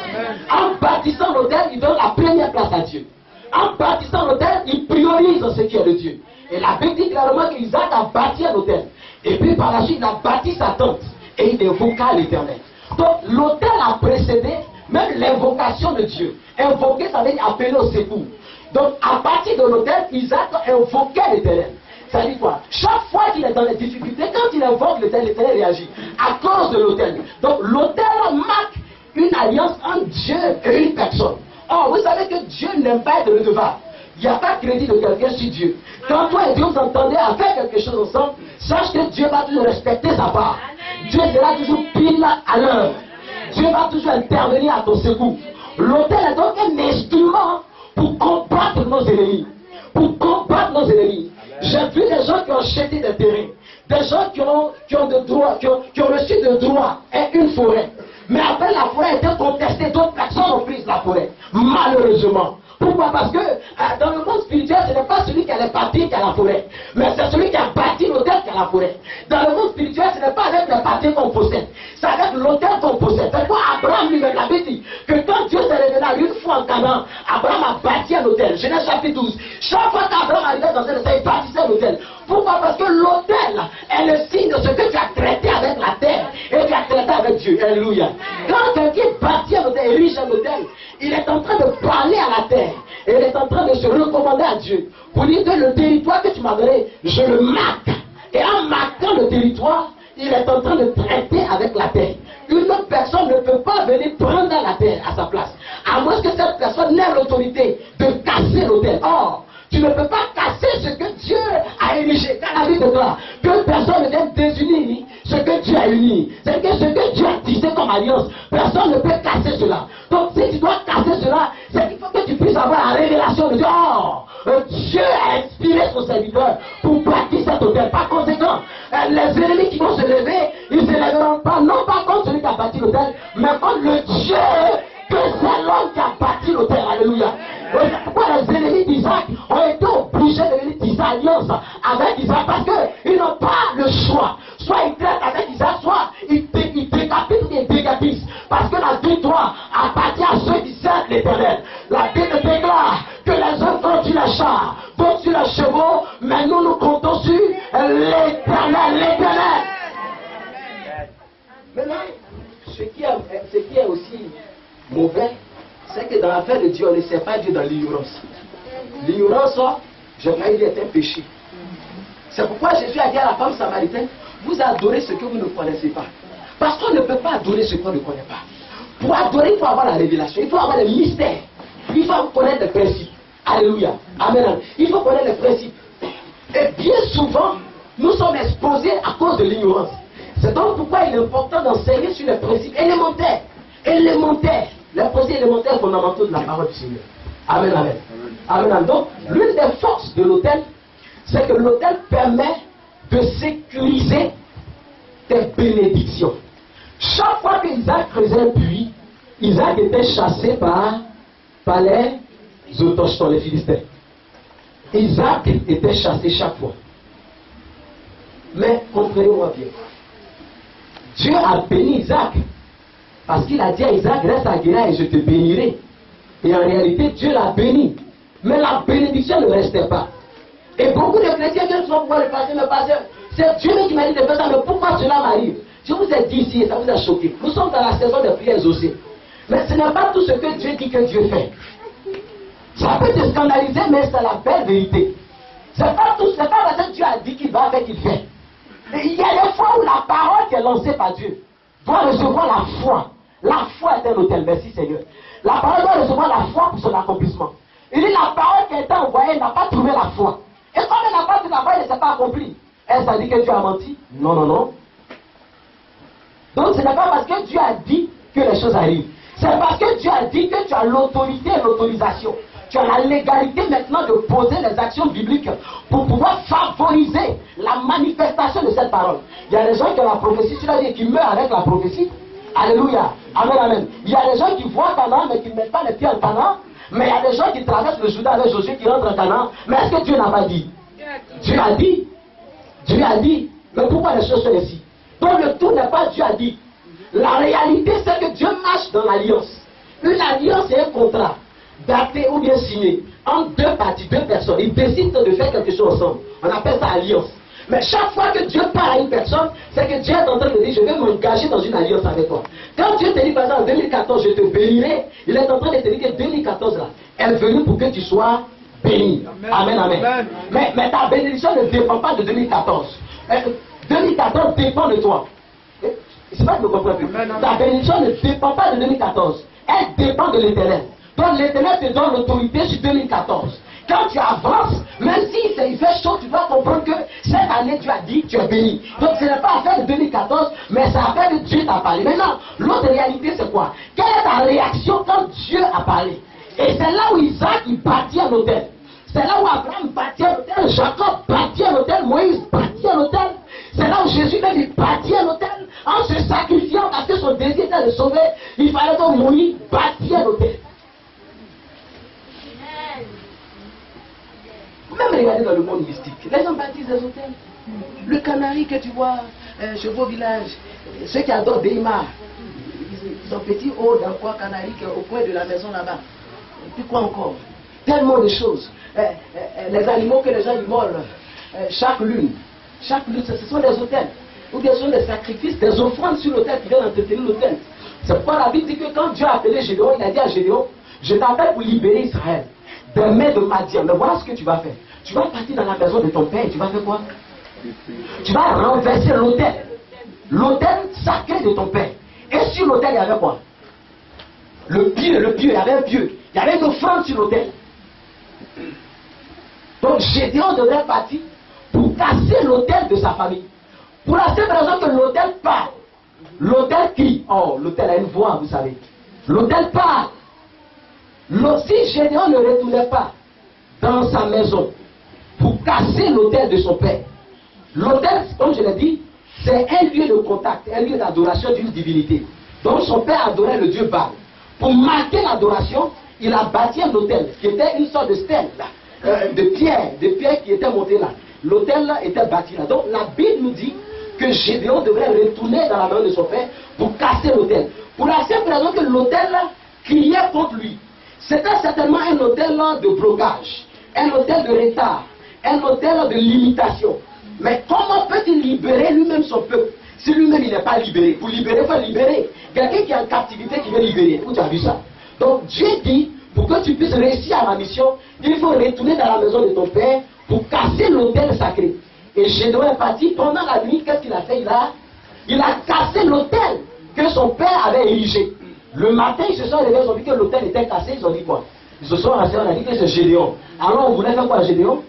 En bâtissant l'autel, il donne la première place à Dieu. En bâtissant l'autel, il priorise ce qui est de Dieu. Et la Bible dit clairement qu'Isaac a bâti un autel. Et puis par la suite, il a bâti sa tente. Et il invoqua l'Éternel. Donc l'autel a précédé même l'invocation de Dieu. Invoquer, ça veut dire appeler au secours. Donc à partir de l'autel, Isaac invoquait l'Éternel. Ça dit quoi? Chaque fois qu'il est dans les difficultés, quand il invoque l'Éternel réagit. À cause de l'autel. Donc l'autel marque une alliance entre Dieu et une personne. Or, vous savez que Dieu n'aime pas être redevable. Il n'y a pas de crédit de quelqu'un sur Dieu. Quand toi et Dieu vous entendez à faire quelque chose ensemble, sache que Dieu va toujours respecter sa part. Dieu sera toujours pile à l'heure. Dieu va toujours intervenir à ton secours. L'autel est donc un instrument pour combattre nos ennemis. Pour combattre nos ennemis. J'ai vu des gens qui ont acheté des terrains. Des gens qui ont reçu de droit et une forêt. Mais après la forêt a été contestée, d'autres personnes ont pris la forêt. Malheureusement. Pourquoi? Parce que dans le monde spirituel, ce n'est pas celui qui a les papiers qui a la forêt, mais c'est celui qui a bâti l'autel qui a la forêt. Dans le monde spirituel, ce n'est pas avec les papiers qu'on possède, c'est avec l'autel qu'on possède. C'est pourquoi Abraham lui-même l'avait dit que quand Dieu s'est révélé à lui une fois en Canaan, Abraham a bâti un autel. Genèse chapitre 12. Chaque fois qu'Abraham arrivait dans un autel, il bâtissait l'autel. Pourquoi? Parce que l'autel est le signe de ce que tu as traité avec la terre et tu as traité avec Dieu. Alléluia. Quand quelqu'un bâtit un autel, érige un autel, il est en train de parler à la terre. Et il est en train de se recommander à Dieu pour dire que le territoire que tu m'as donné, je le marque. Et en marquant le territoire, il est en train de traiter avec la terre. une autre personne ne peut pas venir prendre la terre à sa place. À moins que cette personne n'ait l'autorité de casser l'autel. Or, tu ne peux pas casser ce que Dieu a érigé dans la vie de toi. Que personne ne vienne désunir ce que Dieu a uni. C'est que ce que Dieu a tissé comme alliance, personne ne peut casser cela. Donc si tu dois casser cela, c'est qu'il faut que tu puisses avoir la révélation de Dieu. Oh, Dieu a inspiré son serviteur pour bâtir cet autel. Par conséquent, les ennemis qui vont se lever, ils ne se lèveront pas, non pas contre celui qui a bâti l'autel, mais contre le Dieu que c'est l'homme qui a bâti l'autel. Alléluia. C'est pourquoi les ennemis d'Isaac ont été obligés de venir tisser alliance avec Isaac, parce qu'ils n'ont pas le choix. Soit ils traitent avec Isaac, soit ils décapitent ou ils dégapissent. Parce que la victoire appartient à ceux qui servent l'Éternel. La Bible déclare que les hommes comptent sur les chars, d'autres sur les chevaux, mais nous comptons sur l'Éternel. L'Éternel. Maintenant, ce qui est aussi mauvais, c'est que dans l'affaire de Dieu, on ne sait pas Dieu dans l'ignorance. L'ignorance, je crois qu'il est un péché. C'est pourquoi Jésus a dit à la femme samaritaine, vous adorez ce que vous ne connaissez pas. Parce qu'on ne peut pas adorer ce qu'on ne connaît pas. Pour adorer, il faut avoir la révélation, il faut avoir le mystère, il faut connaître les principes. Alléluia. Amen. Il faut connaître les principes. Et bien souvent, nous sommes exposés à cause de l'ignorance. C'est donc pourquoi il est important d'enseigner sur les principes élémentaires. Les principes élémentaires fondamentaux de la parole du Seigneur. Amen, amen. Amen, amen. Donc, l'une des forces de l'autel, c'est que l'autel permet de sécuriser tes bénédictions. Chaque fois qu'Isaac creusait un puits, Isaac était chassé par les autochtones, les Philistins. Isaac était chassé chaque fois. Mais comprenez-moi bien. Dieu a béni Isaac. Parce qu'il a dit à Isaac, reste à Guéra et je te bénirai. Et en réalité, Dieu l'a béni. Mais la bénédiction ne restait pas. Et beaucoup de chrétiens viennent souvent pouvoir le passer, mais pasteur, c'est Dieu qui m'a dit de faire ça, mais pourquoi cela m'arrive? Je vous ai dit ici, et ça vous a choqué. Nous sommes dans la saison des prières exaucées. Mais ce n'est pas tout ce que Dieu dit que Dieu fait. Ça peut te scandaliser, mais c'est la belle vérité. C'est pas tout, c'est pas parce que Dieu a dit qu'il va faire qu'il fait. Et il y a des fois où la parole qui est lancée par Dieu doit recevoir la foi. La foi est un hôtel, merci Seigneur. La parole doit recevoir la foi pour son accomplissement. Il dit la parole qui a été envoyée n'a pas trouvé la foi. Et comme elle n'a pas trouvé la foi, elle ne s'est pas accomplie. Est-ce ça dit que Dieu a menti? Non, non, non. Donc ce n'est pas parce que Dieu a dit que les choses arrivent. C'est parce que Dieu a dit que tu as l'autorité et l'autorisation. Tu as la légalité maintenant de poser les actions bibliques pour pouvoir favoriser la manifestation de cette parole. Il y a des gens qui ont la prophétie, tu l'as dit, qui meurent avec la prophétie. Alléluia. Amen, amen. Il y a des gens qui voient Canaan mais qui ne mettent pas les pieds en Canaan. Mais il y a des gens qui traversent le Jourdain avec Josué qui rentrent en Canaan. Mais est-ce que Dieu n'a pas dit? Dieu a dit. Dieu a dit. Mais pourquoi les choses sont ainsi? Donc le tout n'est pas Dieu a dit. La réalité c'est que Dieu marche dans l'alliance. Une alliance c'est un contrat daté ou bien signé entre deux parties, deux personnes. Ils décident de faire quelque chose ensemble. On appelle ça alliance. Mais chaque fois que Dieu parle à une personne, c'est que Dieu est en train de dire, je vais m'engager dans une alliance avec toi. Quand Dieu te dit, par exemple, en 2014, je te bénirai, il est en train de te dire que 2014, là, est venu pour que tu sois béni. Amen, amen. Amen. Mais ta bénédiction ne dépend pas de 2014. 2014 dépend de toi. C'est pas que je ne comprends plus. Ta bénédiction ne dépend pas de 2014. Elle dépend de l'Éternel. Donc l'Éternel te donne l'autorité sur 2014. Quand tu avances, même si il fait chaud, tu dois comprendre que cette année tu as dit, tu es béni. Donc ce n'est pas affaire de 2014, mais c'est affaire de Dieu t'a parlé. Maintenant, l'autre réalité c'est quoi? Quelle est ta réaction quand Dieu a parlé? Et c'est là où Isaac il bâtit un autel. C'est là où Abraham bâtit un autel, Jacob bâtit un autel, Moïse bâtit un autel. C'est là où Jésus même il bâtit un autel en se sacrifiant parce que son désir était de sauver. Il fallait donc Moïse bâtir un autel. Même regardez dans le monde mystique, les gens bâtissent des hôtels. Le canari que tu vois chez vos villages, ceux qui adorent Deimar, ils ont petit haut dans quoi canari au coin de la maison là-bas. Et puis quoi encore? Tellement de choses. Les animaux que les gens immolent chaque lune, ce sont des hôtels. Ou bien ce sont des sacrifices, des offrandes sur l'autel qui viennent entretenir l'autel. C'est pourquoi la Bible dit que quand Dieu a appelé Gédéon, il a dit à Gédéon, je t'appelle pour libérer Israël des mains de Madian. Mais voilà ce que tu vas faire. Tu vas partir dans la maison de ton père et tu vas faire quoi? Tu vas renverser l'autel. L'autel sacré de ton père. Et sur l'autel, il y avait quoi? Le pieu, il y avait un pieu. Il y avait une offrande sur l'autel. Donc Gédéon devrait partir pour casser l'autel de sa famille. Pour la simple raison que l'autel parle. L'autel crie. Oh, l'autel a une voix, vous savez. L'autel parle. Si Gédéon ne retournait pas dans sa maison pour casser l'autel de son père, l'autel, comme je l'ai dit, c'est un lieu de contact, un lieu d'adoration d'une divinité. Donc son père adorait le dieu Baal. Pour marquer l'adoration, il a bâti un autel qui était une sorte de stèle de pierre qui était montée là. L'autel là était bâti là. Donc la Bible nous dit que Gédéon devrait retourner dans la main de son père pour casser l'autel. Pour la simple raison que l'autel là criait contre lui. C'était certainement un autel là de blocage, un autel de retard, un autel de limitation. Mais comment peut-il libérer lui-même son peuple si lui-même il n'est pas libéré? Pour libérer, il faut libérer. Quelqu'un qui est en captivité qui veut libérer. Où tu as vu ça? Donc Dieu dit, pour que tu puisses réussir à la mission, il faut retourner dans la maison de ton père pour casser l'autel sacré. Et Gédéon est parti pendant la nuit. Qu'est-ce qu'il a fait? Il a cassé l'autel que son père avait érigé. Le matin, ils se sont réveillés, ils ont vu que l'autel était cassé. Ils ont dit quoi? Ils se sont rassurés, on a dit que c'est Gédéon. Alors on voulait faire quoi à Gédéon?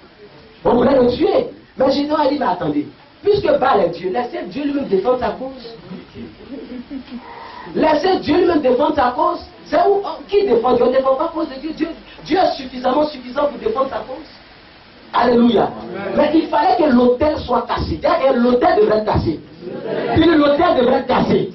On voulait le tuer. Mais Gédéon a dit, mais attendez, puisque Baal est Dieu, laissez Dieu lui-même défendre sa cause. Laissez Dieu lui-même défendre sa cause. C'est où? Qui défend Dieu? On ne défend pas la cause de Dieu. Dieu est suffisant pour défendre sa cause. Alléluia. Mais il fallait que l'autel soit cassé. Et l'autel devrait être cassé. Puis l'autel devrait être cassé.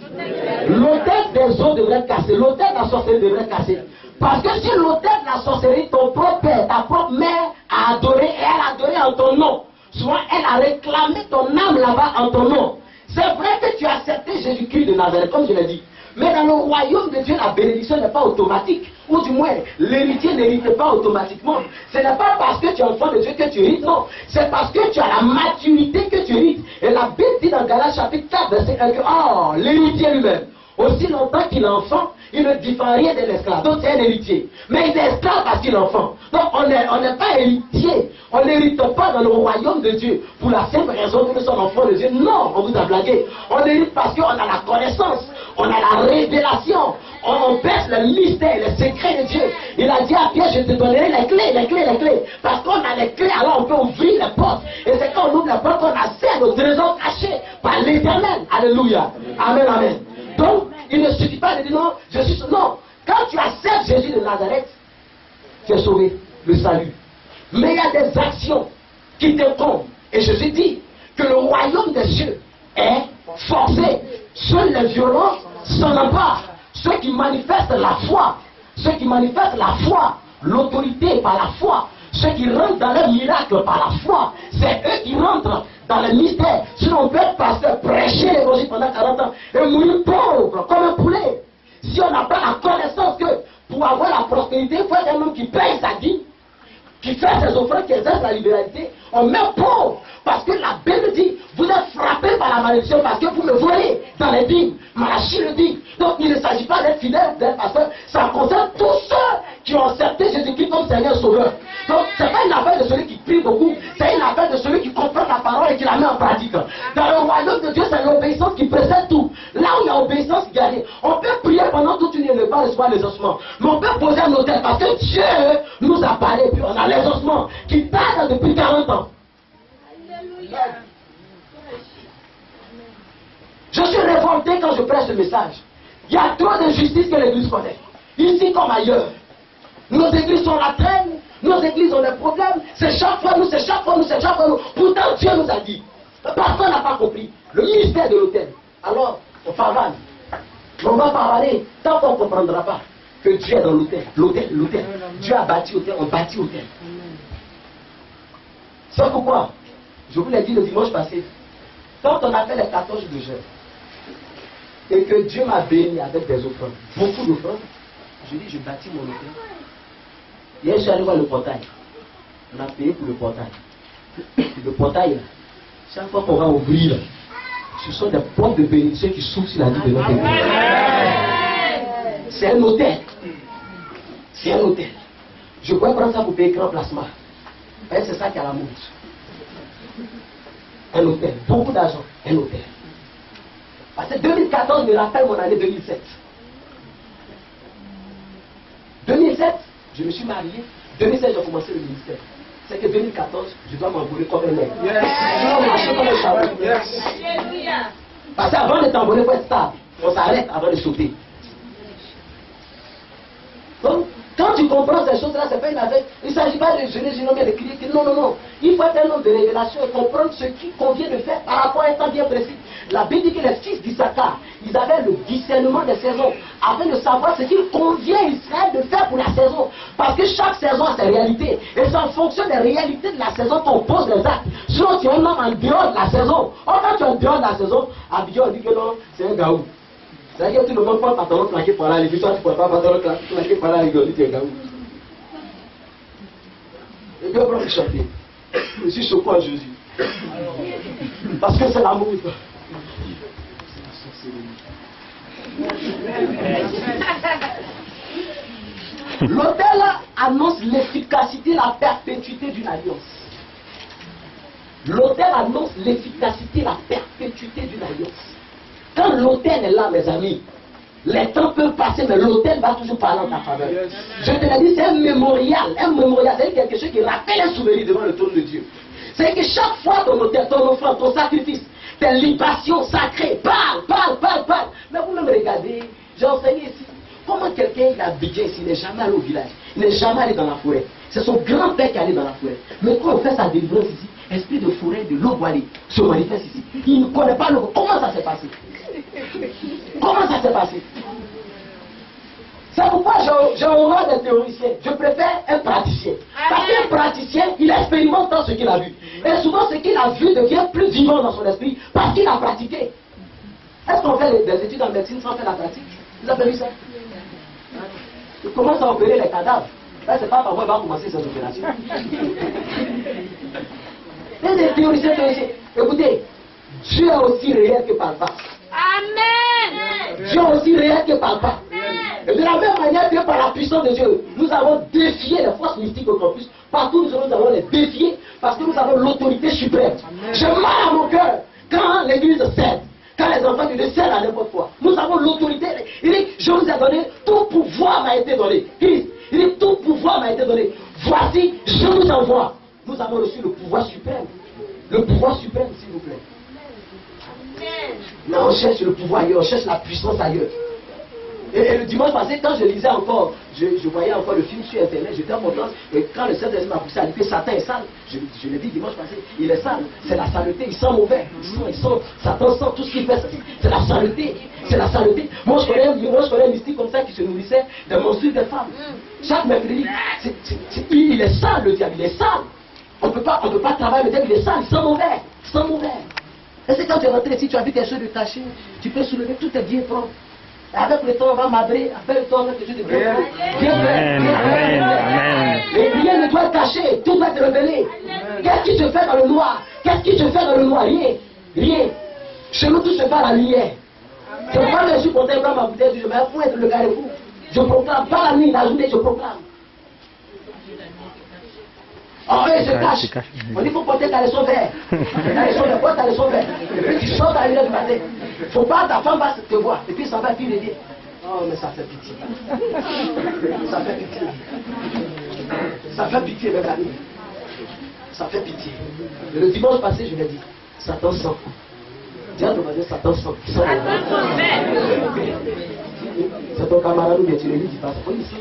L'autel des eaux devrait être cassé. L'autel de la sorcellerie devrait être cassé. Parce que si l'autel de la sorcellerie, ton propre père, ta propre mère a adoré, et elle a adoré en ton nom, soit elle a réclamé ton âme là-bas en ton nom. C'est vrai que tu as accepté Jésus-Christ de Nazareth, comme je l'ai dit. Mais dans le royaume de Dieu, la bénédiction n'est pas automatique. Ou du moins, l'héritier n'hérite pas automatiquement. Ce n'est pas parce que tu es enfant de Dieu que tu hérites, non. C'est parce que tu as la maturité que tu hérites. Et la Bible dit dans Galates chapitre 4, verset 1 que, oh, l'héritier lui-même, aussi longtemps qu'il est enfant, il ne diffère rien de l'esclave. Donc c'est un héritier. Mais il est esclave parce qu'il est enfant. Donc on n'est pas héritier. On n'hérite pas dans le royaume de Dieu. Pour la simple raison que nous sommes enfants de Dieu. Non, on vous a blagué. On hérite parce qu'on a la connaissance. On a la révélation. On baisse le mystère, les secrets de Dieu. Il a dit à Pierre, je te donnerai les clés. Parce qu'on a les clés, alors on peut ouvrir les portes. Et c'est quand on ouvre les portes qu'on accède aux trésors cachés par l'Éternel. Alléluia. Amen, amen. Donc, il ne suffit pas de dire non, je suis... Non, quand tu acceptes Jésus de Nazareth, tu es sauvé, le salut. Mais il y a des actions qui te tombent. Et Jésus dit que le royaume des cieux est forcé. Seuls les violents s'en emparent. Ceux qui manifestent la foi, l'autorité par la foi, ceux qui rentrent dans le miracle par la foi, c'est eux qui rentrent dans le mystère. Sinon on peut être pasteur, prêcher l'évangile pendant 40 ans et mourir pauvre comme un poulet. Si on n'a pas la connaissance que pour avoir la prospérité, il faut être un homme qui paye sa dîme, qui fait ses offrandes, qui exerce la libéralité, on meurt pauvre. Parce que la Bible dit, vous êtes frappés par la malédiction parce que vous me volez dans les dîmes. Malachie le dit. Donc il ne s'agit pas d'être fidèle, d'être pasteur. Ça concerne tous ceux qui ont accepté Jésus-Christ comme Seigneur Sauveur. Donc ce n'est pas une affaire de celui qui prie beaucoup, c'est une affaire de celui qui comprend la parole et qui la met en pratique. Dans le royaume de Dieu, c'est l'obéissance qui précède tout. Là où il y a obéissance gagnée, on peut prier pendant toute une nuit et ne pas recevoir les ossements. Mais on peut poser un autel parce que Dieu nous a parlé, puis on a les ossements qui tardent depuis 40 ans. Je suis révolté quand je prêche ce message. Il y a trop d'injustice que l'église connaît. Ici comme ailleurs. Nos églises sont la traîne, nos églises ont des problèmes, c'est chaque fois nous. Pourtant Dieu nous a dit. Personne n'a pas compris le mystère de l'autel. Alors, on favane. On va parler tant qu'on ne comprendra pas que Dieu est dans l'autel. Dieu a bâti l'autel, on bâtit l'autel. C'est pourquoi, je vous l'ai dit le dimanche passé, quand on a fait les 14 de jeûne, et que Dieu m'a béni avec des offrandes, beaucoup d'offrandes, je dis, je bâtis mon hôtel. Hier, je suis allé voir le portail. On a payé pour le portail. Le portail, là, chaque fois qu'on va ouvrir, là, ce sont des portes de bénédiction qui s'ouvrent sur la vie de notre église. C'est un hôtel. C'est un hôtel. Je pourrais prendre ça pour payer grand placement. C'est ça qui a la mode. Un hôtel. Beaucoup d'argent. Un hôtel. Parce que 2014 me rappelle mon année 2007. 2007, je me suis marié. 2007, j'ai commencé le ministère. C'est que 2014, je dois m'envoler comme un mec. Je dois marcher comme un chameau. Parce qu'avant de t'envoler, il faut être stable. On s'arrête avant de sauter. Donc, quand tu comprends ces choses-là, c'est pas une affaire. Il ne s'agit pas de jeûner, de crier. Non, non, non. Il faut être un homme de révélation et comprendre ce qu'il convient de faire par rapport à un temps bien précis. La Bible dit que les fils d'Issachar, ils avaient le discernement des saisons afin de savoir ce qu'il convient à Israël de faire pour la saison. Parce que chaque saison a ses réalités. Et c'est en fonction des réalités de la saison qu'on pose les actes. Sinon, tu es un homme en dehors de la saison. Or, quand tu es en dehors de la saison, Abidjan dit que non, c'est un gaou. C'est-à-dire que tout le monde prend pantalon claqué par là, les toi tu ne prends pas pantalon claqué par là, rigoler, tu es gaou. Et Dieu va chanter. Je suis choqué à Jésus. Parce que c'est l'amour. L'autel annonce l'efficacité, la perpétuité d'une alliance. L'autel annonce l'efficacité, la perpétuité d'une alliance. Quand l'autel est là, mes amis, les temps peuvent passer, mais l'autel va toujours parler en ta faveur. Je te l'ai dit, c'est un mémorial. Un mémorial, c'est quelque chose qui rappelle un souvenir devant le trône de Dieu. C'est que chaque fois ton autel, ton offrande, ton sacrifice, tes libations sacrées, parle. Mais vous-même regardez, j'ai enseigné ici. Comment quelqu'un il a habité ici, il n'est jamais allé au village, il n'est jamais allé dans la forêt. C'est son grand-père qui est allé dans la forêt. Mais quand on fait sa délivrance ici, esprit de forêt, de l'eau-boilée se manifeste ici. Il ne connaît pas l'eau. Comment ça s'est passé? Comment ça s'est passé? C'est pourquoi j'ai horreur des théoriciens. Je préfère un praticien. Parce qu'un praticien, il expérimente dans ce qu'il a vu. Et souvent, ce qu'il a vu devient plus vivant dans son esprit parce qu'il a pratiqué. Est-ce qu'on fait des études en médecine sans faire la pratique? Vous avez vu ça? Il commence à opérer les cadavres. Là, c'est pas par moi qu'il va commencer cette opération. C'est des théoriciens. Écoutez, Dieu est aussi réel que palpable. Amen. Dieu est aussi réel que palpable. Et de la même manière que par la puissance de Dieu, nous avons défié les forces mystiques au campus. Partout nous allons les défier parce que nous avons l'autorité suprême. Je marre à mon cœur quand l'église cède, quand les enfants de Dieu cèdent à n'importe quoi. Nous avons l'autorité. Il dit, je vous ai donné, tout pouvoir m'a été donné. Il dit, tout pouvoir m'a été donné. Voici, je vous envoie. Nous avons reçu le pouvoir suprême. Le pouvoir suprême, s'il vous plaît. Mais on cherche le pouvoir ailleurs, on cherche la puissance ailleurs. Et le dimanche passé, quand je lisais encore, je voyais encore le film sur internet, j'étais en content. Et quand le Saint-Esprit m'a poussé à dire que Satan est sale, je l'ai dit dimanche passé, il est sale, c'est la saleté, il sent mauvais, Satan sent tout ce qu'il fait, c'est la saleté, c'est la saleté. Moi je connais un mystique comme ça qui se nourrissait des monstrues des femmes. Chaque mercredi, il est sale le diable, il est sale. On ne peut pas travailler, le diable il est sale, il sent mauvais, Et c'est quand tu es rentré ici, tu as vu quelque chose de caché, tu peux soulever, tout est bien propre. Avec le temps, on va m'abrer. Avec le temps, on va quelque chose de bien propre. Amen. Et rien ne doit être caché. Tout doit être révélé. Qu'est-ce qui se fait dans le noir? Rien. Chez nous, tout se fait à la lumière. Je ne pas je compter prendre ma bouteille. Je vais être le carrefour. Je proclame. Pas la nuit, la journée, je proclame. Oh, eux, se cachent. On dit qu'il faut porter caleçon vert. Caleçon vert. Et puis tu sors à 1h du matin. Il ne faut pas, ta femme va te voir. Et puis ça va finir de dire, oh, mais ça fait pitié. Ça fait pitié, mes amis. Ça fait pitié. Et le dimanche passé, je l'ai dit, Satan sent. Diable va dire, Satan sent. C'est ton camarade ou bien tu le dis pas. C'est pas ici.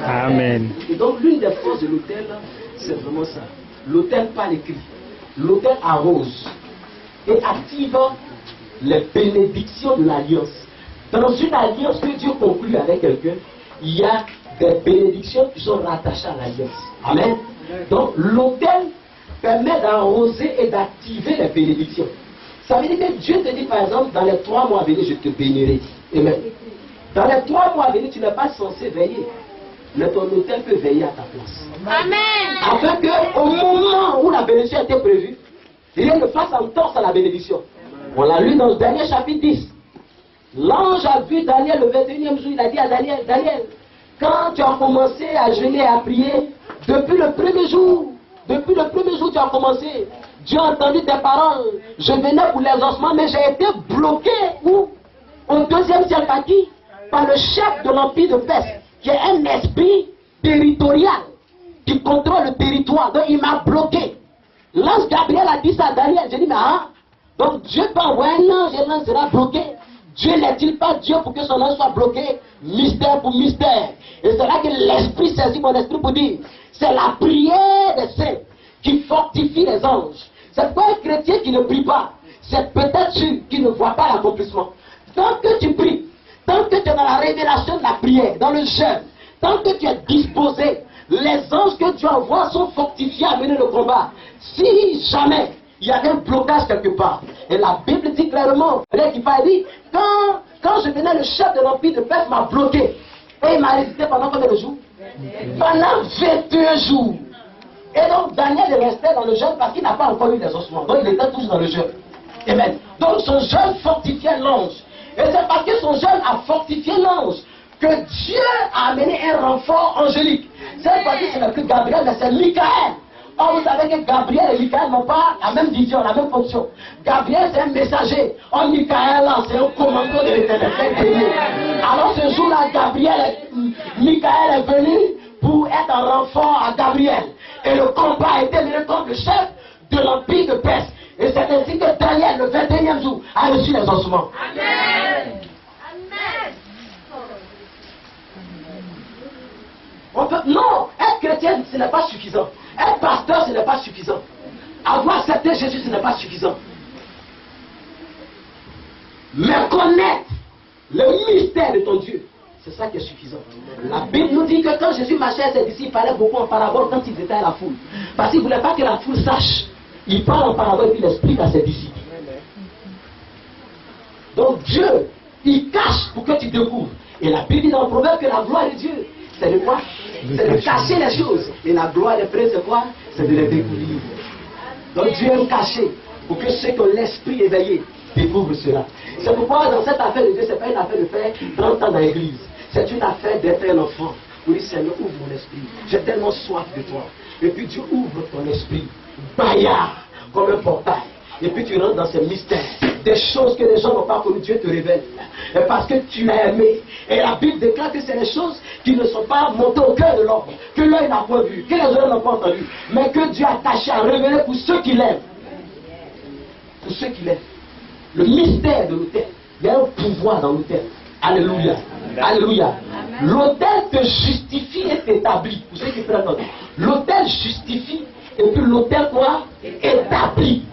Amen. Et donc l'une des forces de l'autel, c'est vraiment ça. L'autel parle écrit. L'autel arrose et active les bénédictions de l'alliance. Dans une alliance que Dieu conclut avec quelqu'un, il y a des bénédictions qui sont rattachées à l'alliance. Amen. Donc l'autel permet d'arroser et d'activer les bénédictions. Ça veut dire que Dieu te dit par exemple, dans les 3 mois à venir, je te bénirai. Amen. Dans les 3 mois à venir, tu n'es pas censé veiller. Mais ton autel peut veiller à ta place. Amen. Afin qu'au moment où la bénédiction a été prévue, rien ne fasse en torse à la bénédiction. On l'a lu dans le dernier chapitre 10. L'ange a vu Daniel le 21e jour, il a dit à Daniel, Daniel, quand tu as commencé à jeûner et à prier, depuis le premier jour Depuis le premier jour où tu as commencé, Dieu a entendu tes paroles. Je venais pour les ossements, mais j'ai été bloqué où? Au deuxième ciel par qui? Par le chef de l'empire de Perse, qui est un esprit territorial, qui contrôle le territoire. Donc il m'a bloqué. L'ange Gabriel a dit ça à Daniel. J'ai dit, mais ah, donc Dieu peut envoyer un ange et l'ange sera bloqué. Dieu n'est-il pas Dieu pour que son ange soit bloqué? Mystère pour mystère. Et c'est là que l'esprit saisit mon esprit pour dire, c'est la prière des saints qui fortifie les anges. C'est pas un chrétien qui ne prie pas. C'est peut-être celui qui ne voit pas l'accomplissement. Tant que tu pries, tant que tu es dans la révélation de la prière, dans le jeûne, tant que tu es disposé, les anges que Dieu envoie sont fortifiés à mener le combat. Si jamais il y a un blocage quelque part, et la Bible dit clairement, qui dit, quand je venais, le chef de l'empire de Perse m'a bloqué. Et il m'a résisté pendant combien de jours? Pendant 21 jours. Et donc Daniel est resté dans le jeûne parce qu'il n'a pas encore eu les ossements. Donc il était toujours dans le jeûne. Amen. Donc son jeûne fortifiait l'ange. Et c'est parce que son jeûne a fortifié l'ange que Dieu a amené un renfort angélique. Cette fois-ci, ce n'est plus Gabriel, mais c'est Michael. Or, vous savez que Gabriel et Michael n'ont pas la même vision, la même fonction. Gabriel, c'est un messager. Or, Michael, c'est un commando de l'Éternel. Alors, ce jour-là, Michael est venu pour être un renfort à Gabriel. Et le combat a été mené contre le chef de l'empire de Perse. Et c'est ainsi que Daniel, le 21e jour, a reçu les ossements. Amen. Non, être chrétien, ce n'est pas suffisant. Être pasteur, ce n'est pas suffisant. Avoir accepté Jésus, ce n'est pas suffisant. Mais connaître le mystère de ton Dieu, c'est ça qui est suffisant. La Bible nous dit que quand Jésus marchait à ses disciples, il parlait beaucoup en parabole quand ils étaient à la foule. Parce qu'il ne voulait pas que la foule sache. Il parle en parabole et puis il explique à ses disciples. Donc Dieu, il cache pour que tu découvres. Et la Bible dit dans le proverbe que la gloire de Dieu, c'est de quoi? C'est de cacher les choses. Et la gloire des frères, c'est quoi? C'est de les découvrir. Donc Dieu aime cacher pour que ceux qui ont l'esprit éveillé découvrent cela. C'est pourquoi dans cette affaire de Dieu, ce n'est pas une affaire de faire 30 ans dans l'église. C'est une affaire d'être un enfant. Oui, Seigneur, ouvre mon esprit. J'ai tellement soif de toi. Et puis Dieu ouvre ton esprit. Baillard, comme un portail. Et puis tu rentres dans ces mystères. Des choses que les gens n'ont pas connues, Dieu te révèle. Et parce que tu as aimé. Et la Bible déclare que c'est les choses qui ne sont pas montées au cœur de l'homme. Que l'œil n'a pas vu, que les oreilles n'ont pas entendu. Mais que Dieu a tâché à révéler pour ceux qui l'aiment. Pour ceux qui l'aiment. Le mystère de l'autel. Il y a un pouvoir dans l'autel. Alléluia. Alléluia. L'autel te justifie et t'établit. Pour ceux qui peuvent entendre. L'autel justifie et puis l'autel quoi? Établit.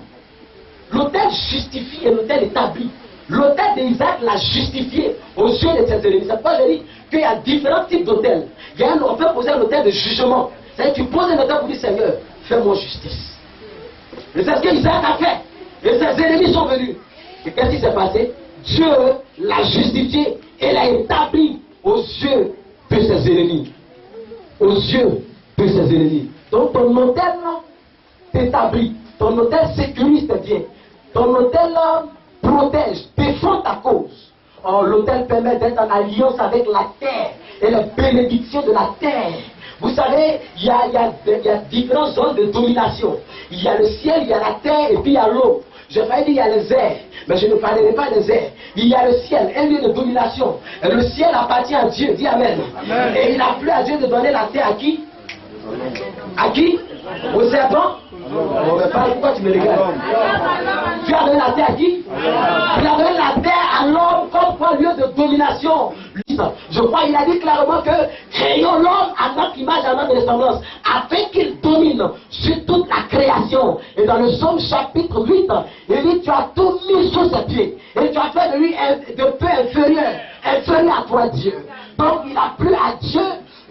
L'autel justifie et l'autel établit. L'autel d'Isaac l'a justifié aux yeux de ses ennemis. C'est pourquoi je dis qu'il y a différents types d'autels. On peut poser un autel de jugement. C'est-à-dire que tu poses un autel pour dire Seigneur, fais-moi justice. Et c'est ce que Isaac a fait. Et ses ennemis sont venus. Et qu'est-ce qui s'est passé? Dieu l'a justifié et l'a établi aux yeux de ses ennemis. Aux yeux de ses ennemis. Donc ton autel t'établit. Ton autel sécurise tes biens. Ton autel protège, défend ta cause. Or, l'autel permet d'être en alliance avec la terre et les bénédictions de la terre. Vous savez, il y a différentes zones de domination. Il y a le ciel, il y a la terre et puis il y a l'eau. Je vais dire il y a les airs, mais je ne parlerai pas des airs. Il y a le ciel, un lieu de domination. Et le ciel appartient à Dieu, dis Amen. Amen. Et il a plu à Dieu de donner la terre à qui? À qui? Au serpent? On ne parle, pourquoi tu me regardes? Tu as donné la terre à qui? Tu as donné la terre à l'homme comme lieu de domination. Je crois qu'il a dit clairement que créons l'homme à notre image, à notre ressemblance, afin qu'il domine sur toute la création. Et dans le Psaume chapitre 8, il dit tu as tout mis sous ses pieds. Et tu as fait de lui de peu inférieur à toi Dieu. Donc il a plu à Dieu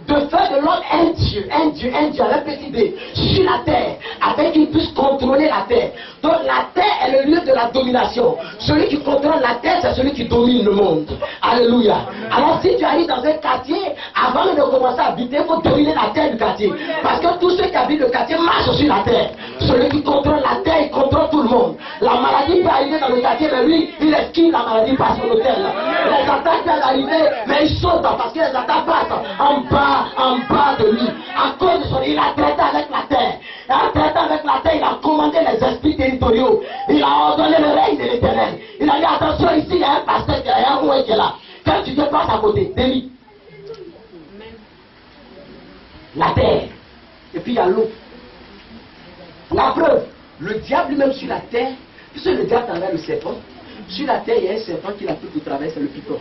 de faire de l'homme un Dieu, avec petit d, sur la terre, afin qu'il puisse contrôler la terre. Donc la terre est le lieu de la domination. Celui qui contrôle la terre, c'est celui qui domine le monde. Alléluia. Alors si tu arrives dans un quartier, avant de commencer à habiter, il faut dominer la terre du quartier. Parce que tous ceux qui habitent le quartier marchent sur la terre. Celui qui contrôle la terre, il contrôle tout le monde. La maladie peut arriver dans le quartier, mais lui, il esquive la maladie par son hôtel. Les attaques peuvent arriver, mais il saute parce que les attaques passent en bas de lui. À cause de son, il a traité avec la terre. territoriaux. Il a ordonné le règne de l'Éternel. Il a dit attention, ici il y a un pasteur qui est là, il y a un roi qui est là. Quand tu te passes à côté, délit. La terre. Et puis il y a l'eau. La preuve, le diable lui-même sur la terre, puisque le diable envers le serpent, sur la terre il y a un serpent qui l'a pris au travers, c'est le python.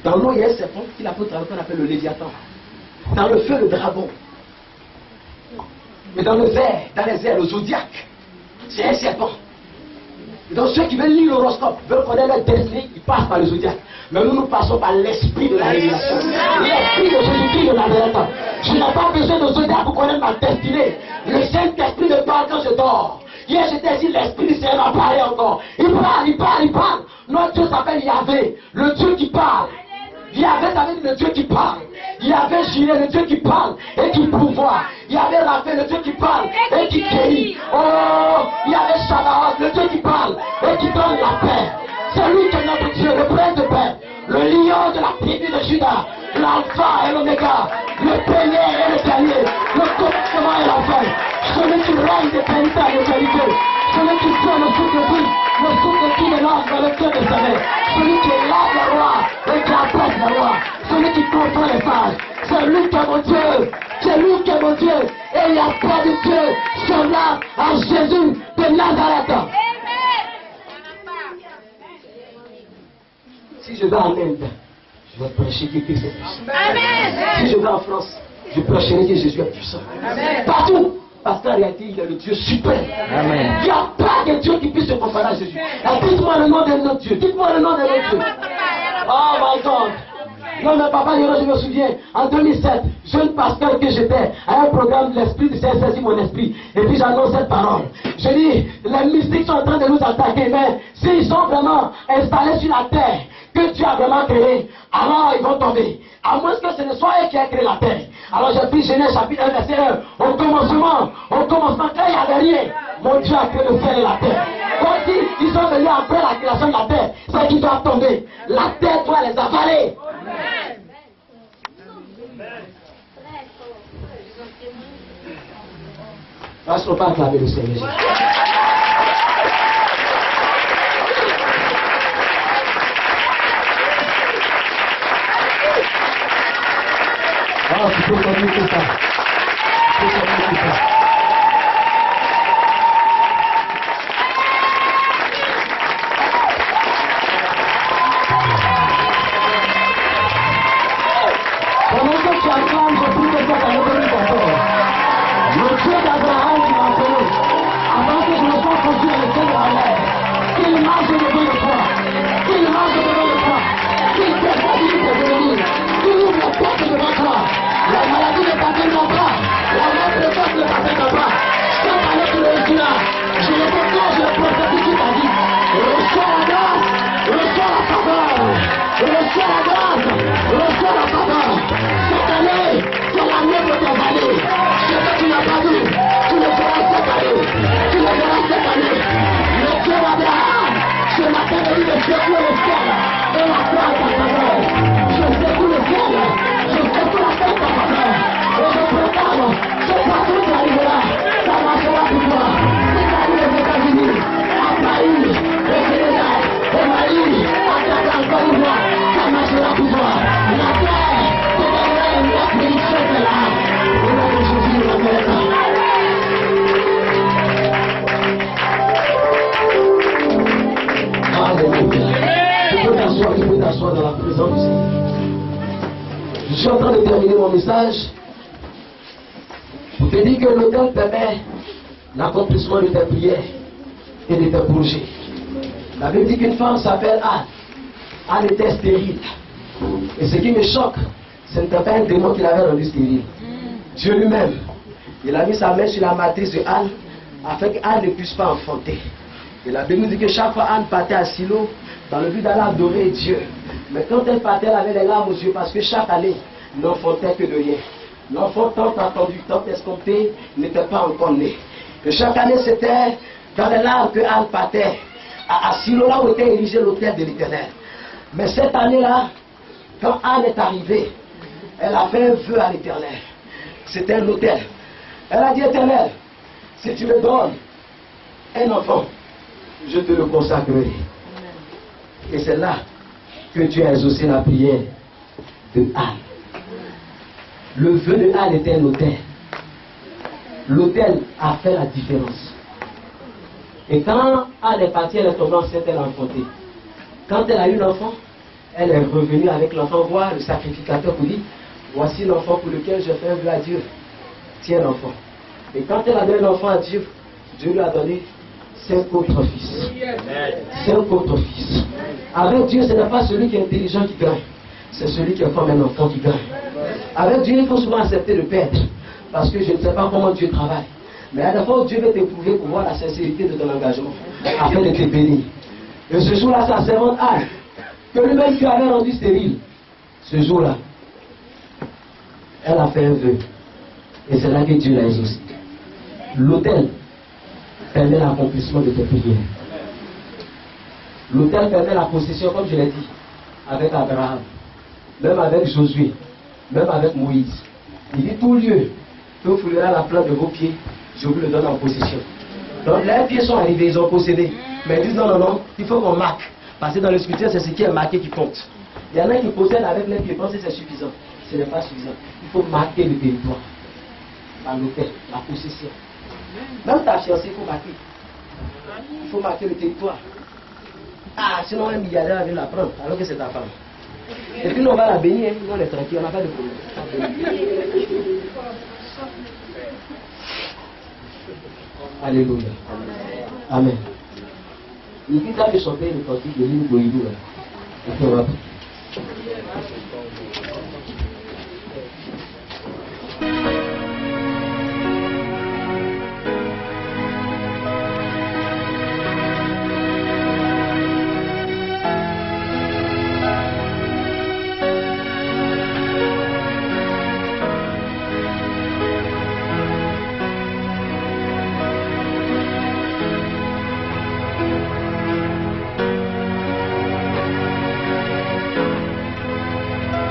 Dans l'eau il y a un serpent qui l'a pris au travers, qu'on appelle le léviathan. Dans le feu, le dragon. Et dans les airs, le zodiaque, c'est un serpent. Et donc ceux qui veulent lire l'horoscope, veulent connaître leur destinée, ils passent par le zodiaque. Mais nous passons par l'esprit de la révélation. L'esprit de Jésus-Christ de la vérité. Je n'ai pas besoin de zodiaque pour connaître ma destinée. Le Saint-Esprit me parle quand je dors. Hier j'étais ici, l'Esprit du Seigneur m'a parlé encore. Il parle. Notre Dieu s'appelle Yahvé, le Dieu qui parle. Yahvé, ça veut dire le Dieu qui parle. Yahvé, Jireh, le Dieu qui parle et qui pourvoit. Yahvé, Raphaël, le Dieu qui parle et qui guérit. Oh, Yahvé, Shabbat, le Dieu qui parle et qui donne la paix. C'est lui qui est notre Dieu, le prince de paix, le lion de la tribu de Juda, l'alpha et l'oméga, le premier et le dernier, le commencement et la fin, celui qui règne d'éternité et d'éternité, celui qui fait le souffle de vie, le souffle qui est l'âme dans le cœur de sa mère, celui qui est là le roi et qui apporte le roi, celui qui comprend les phases, c'est lui qui est mon Dieu, c'est lui qui est mon Dieu, et il n'y a pas de Dieu semblable à Jésus de Nazareth. Si je vais en Inde, je vais prêcher que Christ est puissant. Amen. Si je vais en France, je prêcherai que Jésus est puissant. Amen. Partout, parce qu'en réalité, il est le Dieu suprême. Amen. Il n'y a pas de Dieu qui puisse se comparer à Jésus. Dites-moi le nom de notre Dieu. Dites-moi le nom de notre Dieu. Oh my God. Non mais papa, je me souviens, en 2007, jeune pasteur que j'étais, à un programme de l'Esprit du Seigneur saisit mon esprit. Et puis j'annonce cette parole. Je dis, les mystiques sont en train de nous attaquer, mais s'ils sont vraiment installés sur la terre, que Dieu a vraiment créé, alors ils vont tomber. À moins que ce ne soit eux qui a créé la terre. Alors j'ai pris Genèse chapitre 1, verset 1. Au commencement, quand il n'y avait rien, mon Dieu a créé le ciel et la terre. Comme si ils sont venus après la création de la terre, c'est qu'ils doivent tomber. La terre doit les avaler. Restons pas acclamer le Seigneur Jésus. Oh, tu peux communiquer ça. Tu peux communiquer ça. Pendant que tu acclames, je prie que ça va revenir d'abord. Le Dieu d'Abraham qui m'a appelé, avant que je ne sois conduit à l'éternel en l'air, qu'il marche devant le toi, qu'il marche devant le toi, qu'il t'établit tes ennemis, qu'il ouvre la porte devant toi. La maladie ne t'atteindra pas, la mort précoce ne t'atteindra pas. Cette année tu réussiras. Je le déclare, je le prophétise qui t'a dit. Reçois la grâce, reçois la faveur, reçois la grâce, reçois la faveur. Cette année, c'est l'année de tes années. Ce que tu n'as pas vu, tu le feras cette année. Tu le feras cette année. Le Dieu d'Abraham, ce matin, il me secoue le ciel et la terre à ta faveur. Je secoue le ciel, je secoue la terre à ta faveur. Et je proclame, ce partout qui arrivera, ça marchera pour toi. Si tu arrives aux États-Unis, à Paris, au Sénégal, au Mali, à Dakar, encore une fois, ça marchera pour toi. La terre, c'est la bénédiction est là. Au nom de Jésus de Nazareth. Alléluia. Tu peux t'asseoir dans la présence du Seigneur. Je suis en train de terminer mon message pour te dire que l'autel permet l'accomplissement de tes prières et de tes projets. La Bible dit qu'une femme s'appelle Anne. Anne était stérile. Et ce qui me choque, ce n'était pas un démon qui l'avait rendu stérile. Dieu lui-même, il a mis sa main sur la matrice de Anne afin qu'Anne ne puisse pas enfanter. Et la Bible nous dit que chaque fois Anne partait à Silo dans le but d'aller adorer Dieu. Mais quand elle partait, elle avait les larmes aux yeux parce que chaque année n'enfantait que de rien. L'enfant tant attendu, tant escompté n'était pas encore né. Et chaque année c'était dans les larmes que Anne partait à Silo, là où était érigé l'autel de l'Éternel. Mais cette année-là, quand Anne est arrivée, elle a fait un vœu à l'Éternel. C'était un autel. Elle a dit: Éternel, si tu me donnes un enfant, je te le consacrerai. Et c'est là que Dieu a exaucé la prière de Anne. Le vœu de Anne était un autel. L'autel a fait la différence. Et quand Anne est partie, elle est tombée enceinte, elle a enfanté. Quand elle a eu l'enfant, elle est revenue avec l'enfant voir le sacrificateur pour dire, voici l'enfant pour lequel je fais un vœu à Dieu. Tiens l'enfant. Et quand elle a donné l'enfant à Dieu, Dieu lui a donné 5 autres fils. 5 autres fils. Avec Dieu, ce n'est pas celui qui est intelligent qui gagne. C'est celui qui est comme un enfant qui gagne. Avec Dieu, il faut souvent accepter de perdre. Parce que je ne sais pas comment Dieu travaille. Mais à la fois, Dieu veut t'éprouver pour voir la sincérité de ton engagement. Afin de te bénir. Et ce jour-là, sa servante Anne, que lui-même Dieu avait rendu stérile. Ce jour-là, elle a fait un vœu. Et c'est là que Dieu l'a exaucé. L'autel permet l'accomplissement de tes prières. L'autel permet la possession, comme je l'ai dit, avec Abraham, même avec Josué, même avec Moïse. Il dit tout lieu que vous foulerez la plante de vos pieds, je vous le donne en possession. Donc les pieds sont arrivés, ils ont possédé. Mais ils disent non, non, non, il faut qu'on marque. Parce que dans le spirituel, c'est ce qui est marqué qui compte. Il y en a qui possèdent avec les pieds, pensent que c'est suffisant. Ce n'est pas suffisant. Il faut marquer le territoire. Par l'autel, la possession. Même ta fiancée, il faut marquer. Il faut marquer le territoire. Ah, sinon un milliardaire vient la prendre, alors que c'est ta femme. Et puis nous on va la bénir, hein. Nous on est tranquille, on n'a pas de problème. Alléluia. Amen. Il dit ça de chanter le cantique de l'île Goïdou. Et puis on va.